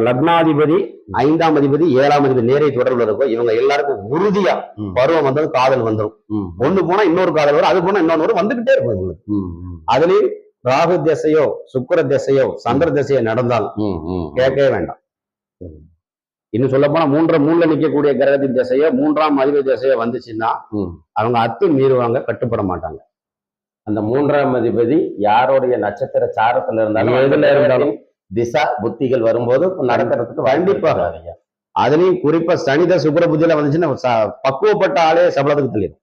லக்னாதிபதி 5ஆம் அதிபதி 7ஆம் அதிபதி நேரே தொடர்புல இருக்கும், இவங்க எல்லாருக்கும் உறுதியா பருவம் வந்தது காதல் வந்துடும். ஒண்ணு போனா இன்னொரு காதல் வரும், அது போனா இன்னொரு வந்துகிட்டே இருக்கும் இவங்களுக்கு. அதுலயும் ராகு திசையோ சுக்கிர திசையோ சந்திர திசையோ நடந்தால் கேட்கவே வேண்டாம். இன்னும் சொல்ல போனா 3ல நிக்கக்கூடிய கிரகத்தின் திசையோ 3ஆம் அதிபதி திசையோ வந்துச்சுன்னா அவங்க அத்து மீறுவாங்க, கட்டுப்பட மாட்டாங்க. அந்த 3ஆம் அதிபதி யாருடைய நட்சத்திர சாரத்துல இருந்தாலும் எதுல இருந்தாலும் திசா புத்திகள் வரும்போது நடக்கிறதுக்கு கண்டிப்பாக. அதுலயும் குறிப்பா சனித சுக்கிர புத்தியில வந்துச்சுன்னா பக்குவப்பட்ட ஆளே சபலத்துக்கு தெரியும்.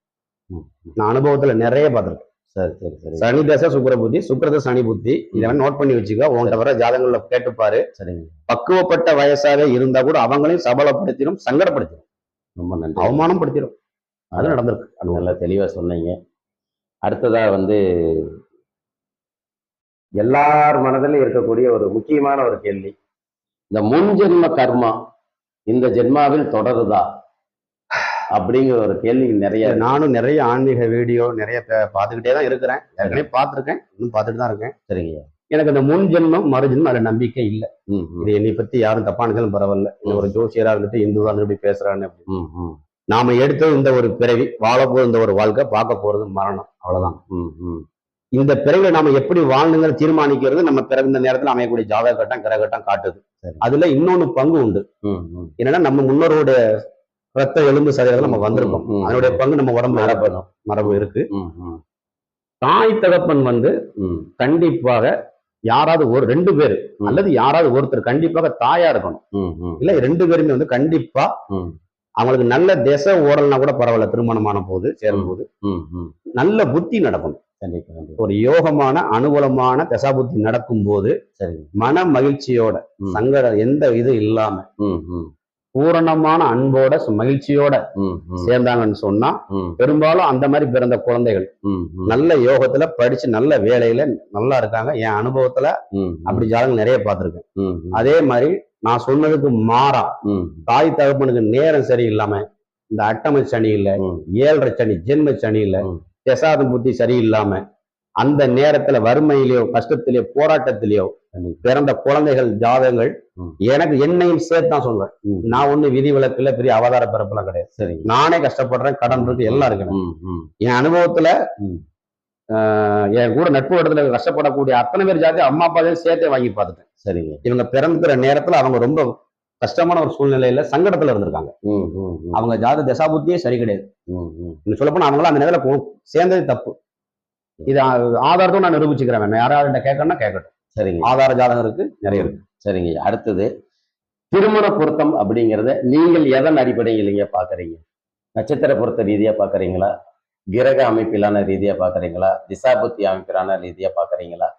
நான் அனுபவத்துல நிறைய பார்த்திருக்கேன். சரி சரி சரி சனி தசை சுக்கிர புத்தி, சுக்கிரத சனி புத்தி, இதெல்லாம் நோட் பண்ணி வச்சுக்க. உன்கிட்ட வர ஜாதகங்கள்ல கேட்டுப்பாரு. சரிங்க. பக்குவப்பட்ட வயசாவே இருந்தா கூட அவங்களையும் சபலப்படுத்திடும், சங்கடப்படுத்திடும், ரொம்ப நன்றி. அவமானம் படுத்திடும். அது நடந்திருக்கு. அது நல்லா தெளிவா சொன்னீங்க. அடுத்ததா வந்து எல்லார் மனதிலும் இருக்கக்கூடிய ஒரு முக்கியமான ஒரு கேள்வி, இந்த முன்ஜென்ம கர்மா இந்த ஜென்மாவில் தொடருதா அப்படிங்கிற ஒரு கேள்வி நிறைய இருக்கு. நானும் நிறைய ஆன்மீக வீடியோ நிறைய பார்த்துக்கிட்டே தான் இருக்கிறேன். ஏற்கனவே பார்த்துருக்கேன், இன்னும் பார்த்துட்டு தான் இருக்கேன். சரிங்க. எனக்கு அந்த முன் ஜென்மம் மறு ஜென்மம் அதுல நம்பிக்கை இல்லை. ம், ம், இது என்னை பத்தி யாரும் தப்பா நினைச்சாலும் பரவாயில்ல. இது ஒரு ஜோசியரா இருந்துட்டு இந்துவா இருந்து இப்படி பேசுறான்னு அப்படி. ம், ம், நாம எடுத்தது இந்த ஒரு பிறவி, வாழ போறது இந்த ஒரு வாழ்க்கை, பார்க்க போறது மரணம், அவ்வளவுதான். ம், ம். இந்த பிறவில நாம எப்படி வாழணுங்கிற தீர்மானிக்கிறது நம்ம பிறந்த நேரத்துல அமையக்கூடிய ஜாதக கட்டம் கிரகட்டம் காட்டுது. சரி. அதுல இன்னொன்னு பங்கு உண்டு. ம், ம். என்னன்னா நம்ம முன்னோருடைய ரத்த எலும்பு சதையில நம்ம வந்திருக்கோம். ம், ம். அதனுடைய பங்கு நம்ம உடம்பு மரபணும். மரபு இருக்கு. ம், ம், தாய் தகப்பன் வந்து ம், கண்டிப்பாக யாராவது ஒரு 2 பேர் ம். அல்லது யாராவது ஒருத்தர் கண்டிப்பாக தாயா இருக்கணும். ம், ம், இல்ல 2 பேருமே வந்து கண்டிப்பா ம், அவங்களுக்கு நல்ல திசை ஓடலனா கூட பரவாயில்ல, திருமணமான போது சேரும்போது ம், ம். நல்ல புத்தி நடக்கணும். கண்டிப்பா, கண்டிப்பா. ஒரு யோகமான அனுகூலமான தசா புத்தி நடக்கும் போது சரிங்க. மன மகிழ்ச்சியோட, ம். சங்கடம் எந்த இது இல்லாம ம், ம், பூரணமான அன்போட மகிழ்ச்சியோட ம், ம், சேர்ந்தாங்கன்னு சொன்னா ம், பெரும்பாலும் அந்த மாதிரி பிறந்த குழந்தைகள் ம், ம், நல்ல யோகத்துல படிச்சு நல்ல வேலையில நல்லா இருக்காங்க. என் அனுபவத்துல ம், அப்படி ஜாதகம் நிறைய பார்த்திருக்கேன். ம், ம், அதே மாதிரி நான் சொன்னதுக்கு மாறா ம், தாய் தகப்பனுக்கு நேரம் சரியில்லாம, இந்த அட்டம சனி இல்ல, ம், 7.5 சனி, ஜென்ம சனி இல்ல, ம். தசாத புத்தி சரியில்லாம அந்த நேரத்துல வறுமையிலேயோ கஷ்டத்திலேயோ போராட்டத்திலேயோ கண்டிப்பா. பிறந்த குழந்தைகள் ஜாதகங்கள் ம். எனக்கு என்னையும் சேர்த்து தான் சொல்றேன். ம். நான் ஒண்ணு விதி விலக்குல பெரிய அவதார பிறப்பெல்லாம் கிடையாது. சரிங்க. நானே கஷ்டப்படுறேன், கடன் இருக்கு, எல்லாம் இருக்கு. ம், ம், என் அனுபவத்துல ம். என் கூட நட்பு இடத்துல கஷ்டப்படக்கூடிய அத்தனை பேர் ஜாதி அம்மா அப்பாவையும் சேர்த்தே வாங்கி பார்த்துட்டேன். சரிங்க. இவங்க பிறந்துக்கிற நேரத்துல அவங்க ரொம்ப கஷ்டமான ஒரு சூழ்நிலையில சங்கடத்துல இருந்திருக்காங்க. ம், ம், ம், அவங்க ஜாத தசாபுத்தியே சரி கிடையாது. ம், ம். இன்னும் சொல்லப்போனா அவங்களாம் அந்த நேரத்துல சேர்ந்தது தப்பு. இது ஆதாரத்தோட நான் நிரூபிச்சுக்கிறேன். யாராவது கேட்கணும்னா கேட்கட்டும். சரிங்க. ஆதார ஜாதகம் இருக்கு, நிறைய இருக்கு. சரிங்க. அடுத்தது திருமண பொருத்தம் அப்படிங்கிறத நீங்கள் எதன் அடிப்படையிலீங்க பாக்குறீங்க? நட்சத்திர பொருத்த ரீதியா பாக்குறீங்களா, கிரக அமைப்பிலான ரீதியா பாக்குறீங்களா, திசாபுத்தி அமைப்பிலான ரீதியா பாக்குறீங்களா,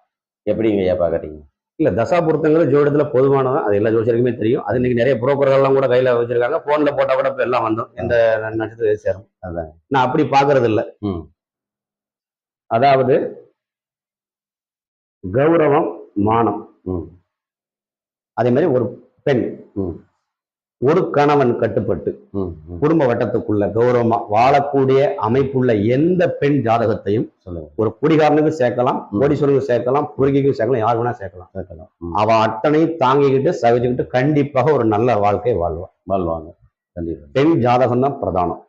எப்படிங்க ஐயா பாக்குறீங்க? இல்ல தசா பொருத்தங்கிறது ஜோதிடத்துல பொதுவானதான். அது எல்லா ஜோசியருக்குமே தெரியும். அது இன்னைக்கு நிறைய புரோக்கர்கள்லாம் கூட கையில வச்சிருக்காங்க. போன்ல போட்டா கூட இப்ப எல்லாம் வந்தோம். எந்த நட்சத்திரத்தை சேரும். அதான். நான் அப்படி பாக்குறது இல்ல. ம், அதாவது கௌரவம், மானம், ம், அதே மாதிரி ஒரு பெண், ம், ஒரு கணவன் கட்டுப்பட்டு ம், ம். குடும்ப வட்டத்துக்குள்ள கௌரவமா வாழக்கூடிய அமைப்புள்ள எந்த பெண் ஜாதகத்தையும் சொல்லுங்க. ஒரு குடிகாரனுக்கு சேர்க்கலாம், கோடீஸ்வரனுக்கு சேர்க்கலாம், பொறுக்கிக்கும் சேர்க்கலாம், யார் வேணா சேர்க்கலாம். கேட்கலாம். ம். அவ அத்தனையும் தாங்கிக்கிட்டு சகிச்சுக்கிட்டு கண்டிப்பாக ஒரு நல்ல வாழ்க்கை வாழ்வான். வாழ்வாங்க. கண்டிப்பா. பெண் ஜாதகம் தான் பிரதானம்.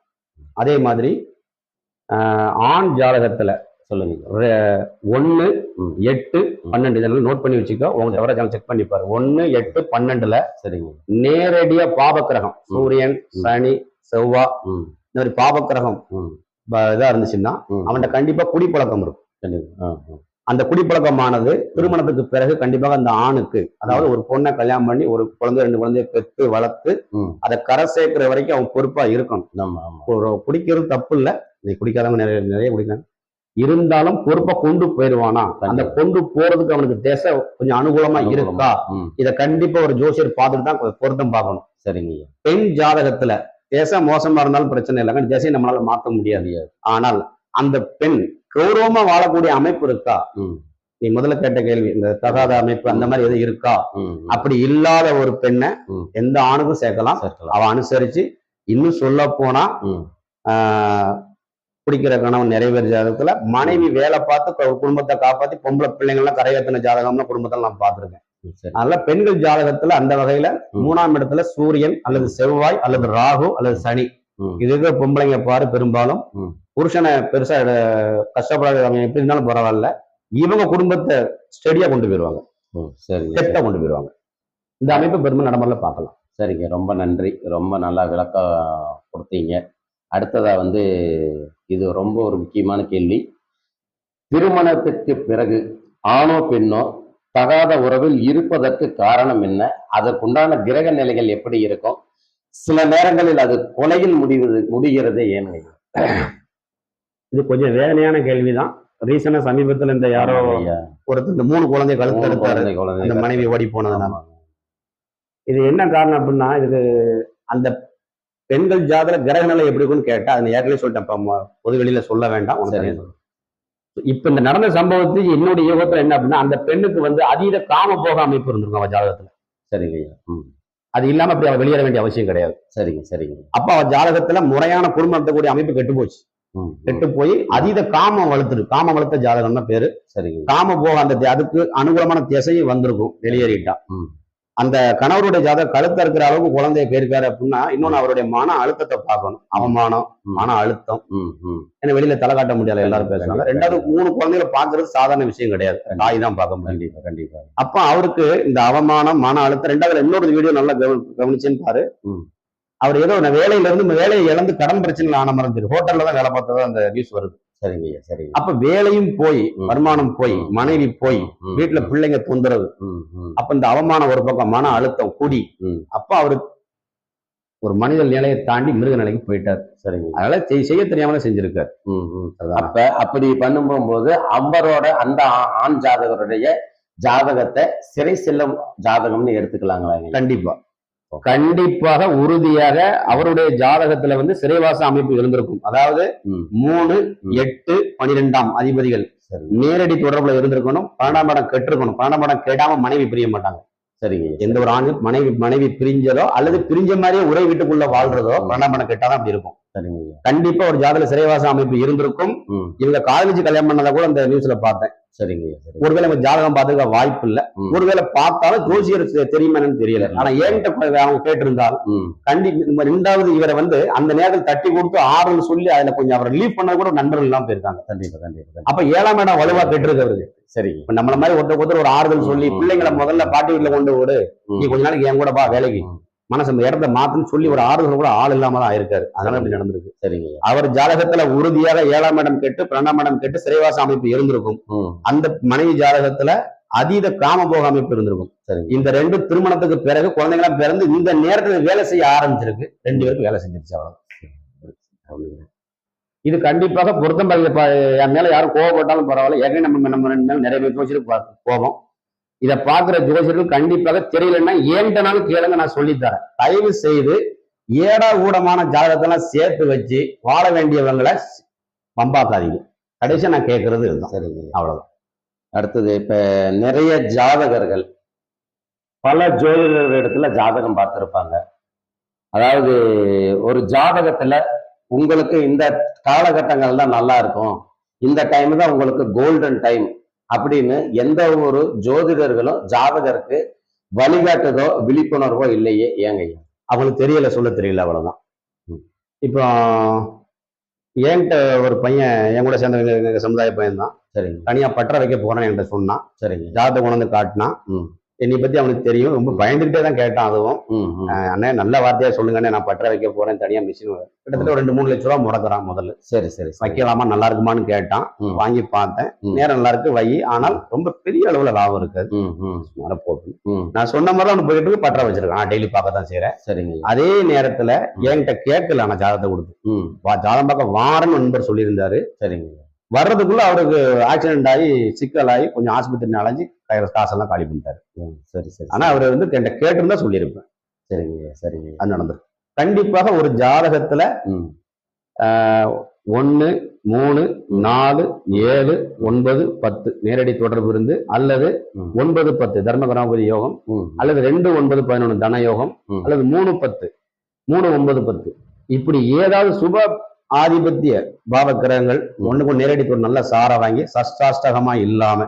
அதே மாதிரி ஆண் ஜாதகத்துல சொல்லுங்க. 1, ம். 8, 12 இதெல்லாம் நோட் பண்ணி வச்சுக்கோ. உங்க தவிர செக் பண்ணி பாரு. 1, 8, 12ல சரிங்க. நேரடியா பாபக்கிரகம் சூரியன், சனி, செவ்வாய் ம், இந்த மாதிரி பாபக்கிரகம் ம், இதா இருந்துச்சுன்னா ம். அவன்கிட்ட கண்டிப்பா குடிப்பழக்கம் இருக்கும். கண்டிப்பா. ஆ, ஆ. அந்த குடிப்பழக்கமானது திருமணத்துக்கு பிறகு கண்டிப்பாக அந்த ஆணுக்கு, அதாவது ஒரு பொண்ணை கல்யாணம் பண்ணி ஒரு குழந்தை 2 குழந்தைய பெற்று வளர்த்து ம். அதை கரை சேர்க்கிற வரைக்கும் அவன் பொறுப்பா இருக்கணும். ஆமா, ஆமா. ஒரு குடிக்கிறது தப்பு இல்ல, நீ குடிக்காதவங்க நிறைய நிறைய குடிக்கிறாங்க. இருந்தாலும் பொறுப்பா கொண்டு போயிடுவானா, அந்த கொண்டு போறதுக்கு அவனுக்கு திசை கொஞ்சம் அனுகூலமா இருக்கா, ம். இத கண்டிப்பா ஒரு ஜோசியர் பார்த்துட்டு தான் பொருத்தம் பார்க்கணும். சரிங்க. பெண் ஜாதகத்துல திசை மோசமா இருந்தாலும் பிரச்சனை இல்லை, திசையை நம்மளால மாற்ற முடியாது. ஆனால் அந்த பெண் கௌரவமா வாழக்கூடிய அமைப்பு இருக்கா? ம், நீ முதல்ல கேட்ட கேள்வி, இந்த தகாத அமைப்பு அந்த மாதிரி எதுவும் இருக்கா? ம், ம். அப்படி இல்லாத ஒரு பெண்ணை ம். எந்த ஆணுக்கும் சேர்க்கலாம். சேர்க்கலாம். அவ அனுசரிச்சு, இன்னும் சொல்ல போனா ம். குடிக்கிற கணவன் நிறைய பேர் ஜாதகத்துல மனைவி வேலை பார்த்து ஒரு குடும்பத்தை காப்பாத்தி பொம்பளை பிள்ளைங்கள்லாம் கரையேற்றின ஜாதகம்னா குடும்பத்தில் நான் பார்த்திருக்கேன். சரி. அதனால பெண்கள் ஜாதகத்துல அந்த வகையில ம். 3ஆம் இடத்துல சூரியன் அல்லது செவ்வாய் அல்லது ராகு அல்லது சனி, ம். இது இருக்கிற பொம்பளைங்க பாரு பெரும்பாலும் ம். புருஷனை பெருசா கஷ்டப்படாத, அவங்க எப்படி இருந்தாலும் பரவாயில்ல, இவங்க குடும்பத்தை ஸ்டெடியா கொண்டு போயிடுவாங்க, ஓ, சரிங்க. செட்டா கொண்டு போயிடுவாங்க. இந்த அமைப்பு பெருமை நடைமுறையில பார்க்கலாம். சரிங்க. ரொம்ப நன்றி. ரொம்ப நல்லா விளக்கம் கொடுத்தீங்க. அடுத்ததா வந்து இது ரொம்ப ஒரு முக்கியமான கேள்வி. திருமணத்துக்கு பிறகு ஆணோ பெண்ணோ தகாத உறவில் இருப்பதற்கு காரணம் என்ன? அதற்குண்டான கிரக நிலைகள் எப்படி இருக்கும்? சில நேரங்களில் அது கொலையில் முடிகிறது ஏன்னு? இது கொஞ்சம் வேதனையான கேள்விதான். ரீசனா சமீபத்துல இந்த யாரோ ஆமாங்க ஐயா. ஒருத்தர் இந்த 3 குழந்தை கழுத்து மூணு எடுத்தாரு, குழந்தை அந்த மனைவி ஓடி போனதுனால. ஆமாங்க. இது என்ன காரணம் அப்படின்னா, இதுக்கு அந்த பெண்கள் ஜாதக கிரக நிலை எப்படி இருக்குன்னு கேட்டா, அதை நான் ஏற்கனவே சொல்லிட்டேன். இப்ப பொது வெளியில சொல்ல வேண்டாம். உனக்கு சரி. தெரியும் சொல்றேன். இப்ப இந்த நடந்த சம்பவத்துக்கு என்னுடைய யோகத்துல என்ன அப்படின்னா, அந்த பெண்ணுக்கு வந்து அதீத காம போக அமைப்பு இருந்திருக்கும் அவ ஜாதகத்துல. சரிங்க ஐயா. அது இல்லாம அப்படி அவ வெளியேற வேண்டிய அவசியம் கிடையாது. சரிங்க சரிங்க. அப்ப அவ ஜாதகத்துல முறையான குடும்பம் நடத்தக்கூடிய அமைப்பு கெட்டு போச்சு. கெட்டு போய் அதீத காமம் வளர்த்த ஜாதகம் தான் பேரு. சரிங்க. காம போக அதுக்கு அனுகூலமான திசையும் வந்திருக்கும் வெளியேறிட்டா. அந்த கணவருடைய ஜாதகம் கழுத்த இருக்கிற அளவுக்கு குழந்தைய போயிருக்காரு அப்படின்னா, இன்னொன்னு அவருடைய மன அழுத்தத்தை பார்க்கணும். அவமானம், மன அழுத்தம். ஏன்னா வெளியில தலை காட்ட முடியாது, எல்லாரும் பேசுறாங்க. ரெண்டாவது 3 குழந்தைகளை பாக்குறது சாதாரண விஷயம் கிடையாது. தாய் தான் பார்க்க முடியும். கண்டிப்பா கண்டிப்பா. அப்ப அவருக்கு இந்த அவமானம், மன அழுத்தம். ரெண்டாவது இன்னொரு வீடியோ நல்லா கவனிச்சேன்னு பாரு. அவர் ஏதோ வேலையில இருந்து வேலையை இழந்து கடன் பிரச்சனை ஆன மாதிரி ஹோட்டல்ல தான் வேலை பார்த்ததா அந்த நியூஸ் வருது. சரிங்க ஐயா. சரிங்க. அப்ப வேலையும் போய், வருமானம் போய், மனைவி போய், வீட்டுல பிள்ளைங்க தொந்தரவு. அப்ப இந்த அவமானம் ஒரு பக்கம், மன அழுத்தம் குடி. அப்ப அவரு ஒரு மனித நிலையை தாண்டி மிருக நிலைக்கு போயிட்டார். சரிங்க. அதனால செய்ய தெரியாம செஞ்சிருக்காரு. அப்ப அப்படி பண்ணும்போது அவரோட அந்த ஆண் ஜாதகருடைய ஜாதகத்தை சிறை செல்லும் ஜாதகம்னு எடுத்துக்கலாங்களா? கண்டிப்பா கண்டிப்பாக உறுதியாக அவருடைய ஜாதகத்துல வந்து சிறைவாச அமைப்பு இருந்திருக்கும். அதாவது 3, 8, 12 அதிபதிகள் நேரடி தொடர்புல இருந்திருக்கணும். 12ஆம் இடம் கெட்டிருக்கணும். 12ஆம் இடம் கெடாம மனைவி பிரிய மாட்டாங்க. சரிங்க. எந்த ஒரு ஆணு மனைவி பிரிஞ்சதோ அல்லது பிரிஞ்ச மாதிரியே ஒரே வீட்டுக்குள்ள வாழ்றதோ 12ஆம் இடம் கெட்டாதான் அப்படி இருக்கும். சரிங்க. கண்டிப்பா ஒரு ஜாதக சிறைவாச அமைப்பு இருந்திருக்கும். இவங்க காலேஜ் கல்யாணம் பண்ணதை கூட அந்த நியூஸ்ல பார்த்தேன். சரிங்க. ஒருவேளை நம்ம ஜாதகம் பார்த்துக்க வாய்ப்பு இல்ல. ஒருவேளை பார்த்தாலும் ஜோசியர் தெரியுமா தெரியல. ஆனா என்கிட்ட அவங்க கேட்டிருந்தால் கண்டிப்பா 2வது இவரை வந்து அந்த நேரத்தில் தட்டி கொடுத்து ஆறுன்னு சொல்லி அதுல கொஞ்சம் அவரை ரிலீவ் பண்ண கூட நண்பர்கள் எல்லாம் போயிருக்காங்க. கண்டிப்பா கண்டிப்பா. அப்ப 7ஆம் இடம் வலுவா கெட்டிருக்கு அவருக்கு. சரி. இப்ப நம்மள மாதிரி ஒருத்தர் ஒரு ஆறுதல் சொல்லி பிள்ளைங்களை முதல்ல பாட்டி வீட்டுல கொண்டு விடு, நீ கொஞ்ச நாளைக்கு என் கூட பா வேலைக்கு, மனசு அந்த இடத்த மாத்துன்னு சொல்லி ஒரு ஆறுதல் கூட ஆள் இல்லாம தான் ஆயிருக்காரு. அதனால இப்படி நடந்திருக்கு. சரிங்க. அவர் ஜாதகத்துல உறுதியாக 7ஆம் இடம் கெட்டு 12ஆம் இடம் கெட்டு சிறைவாச அமைப்பு இருந்திருக்கும். அந்த மனைவி ஜாதகத்துல அதீத காம போக அமைப்பு இருந்திருக்கும். இந்த 2 திருமணத்துக்கு பிறகு குழந்தைங்களாம் பிறந்து இந்த நேரத்துல வேலை செய்ய ஆரம்பிச்சிருக்கு. 2 பேருக்கு வேலை செஞ்சிருச்சு. அவ்வளவு. இது கண்டிப்பாக பொருத்தம். என் மேல யாரும் கோவப்பட்டாலும் பரவாயில்ல. ஏற்கனவே நம்ம 2 நாள் நிறைய பேர் வச்சிருக்கு கோபம். இதை பார்க்கிற ஜோசியர்கள் கண்டிப்பாக தெரியலன்னா ஏன்டனாலும் கேளுங்க, நான் சொல்லித்தரேன். தயவு செய்து ஏடா ஊடமான ஜாதகத்தெல்லாம் சேர்த்து வச்சு வாழ வேண்டியவங்களை பம்பாக்காதீங்க. கடைசியா நான் கேட்கறது இதுதான். சரிங்க. அவ்வளவுதான். அடுத்தது இப்ப நிறைய ஜாதகர்கள் பல ஜோதிடர்கள் இடத்துல ஜாதகம் பார்த்திருப்பாங்க. அதாவது ஒரு ஜாதகத்துல உங்களுக்கு இந்த காலகட்டங்கள் தான் நல்லா இருக்கும், இந்த டைம் தான் உங்களுக்கு கோல்டன் டைம் அப்படின்னு எந்த ஒரு ஜோதிடர்களும் ஜாதகருக்கு வழிகாட்டுதோ விழிப்புணர்வோ இல்லையே, ஏங்க? அவங்களுக்கு தெரியல, சொல்ல தெரியல, அவ்வளவுதான். இப்போ என்கிட்ட ஒரு பையன், என் கூட சேர்ந்த சமுதாய பையன் தான். சரிங்க. தனியா பற்ற வைக்க போறேன்னு என்கிட்ட சொன்னான். சரிங்க. ஜாதகம் கொண்டு வந்து காட்டினான். என்னை பத்தி அவனுக்கு தெரியும். ரொம்ப பயந்துகிட்டே தான் கேட்டான். அதுவும் அண்ணே நல்ல வார்த்தையா சொல்லுங்கண்ணே, நான் பற்ற வைக்க போறேன் தனியா மிஷின். கிட்டத்தட்ட ஒரு 2-3 லட்ச ரூபா முடக்குறான் முதல்ல. சரி சரி. வைக்கலாமா, நல்லா இருக்குமான்னு கேட்டான். வாங்கி பார்த்தேன். நேரம் நல்லா இருக்கு, வை. ஆனால் ரொம்ப பெரிய அளவுல லாபம் இருக்காது. நான் சொன்ன மாதிரி அவனு போயிட்டு பற்ற வச்சிருக்கான். டெய்லி பார்க்க தான் செய்யறேன். சரிங்க. அதே நேரத்துல என்கிட்ட கேட்கல, நான் ஜாதகத்தை கொடுத்து ஜாதகம் பார்க்க வாரன்னு நண்பர் சொல்லியிருந்தாரு. சரிங்க. வர்றதுக்குள்ள அவருக்கு ஆக்சிடென்ட் ஆகி சிக்கலாகி கொஞ்சம் ஆஸ்பத்திரி அலைஞ்சு காசெல்லாம் காலி பண்ணிட்டாரு. சரி சரி. ஆனா அவர் வந்து என்கிட்ட கேட்டிருந்தா சொல்லியிருப்பேன். சரிங்க சரிங்க. அது நடந்தது. கண்டிப்பாக ஒரு ஜாதகத்துல 1, 3, 4, 7, 9, 10 நேரடி தொடர்பு இருந்து, அல்லது 9, 10 தர்ம கணபதி யோகம், அல்லது 2, 9, 11 தன யோகம், அல்லது 3, 10, 3, 9, 10 இப்படி ஏதாவது சுப ஆதிபத்திய பாவ கிரகங்கள் ஒண்ணுக்கு நேரடி நல்ல சார வாங்கி சஷ்டாஷ்டகமா இல்லாம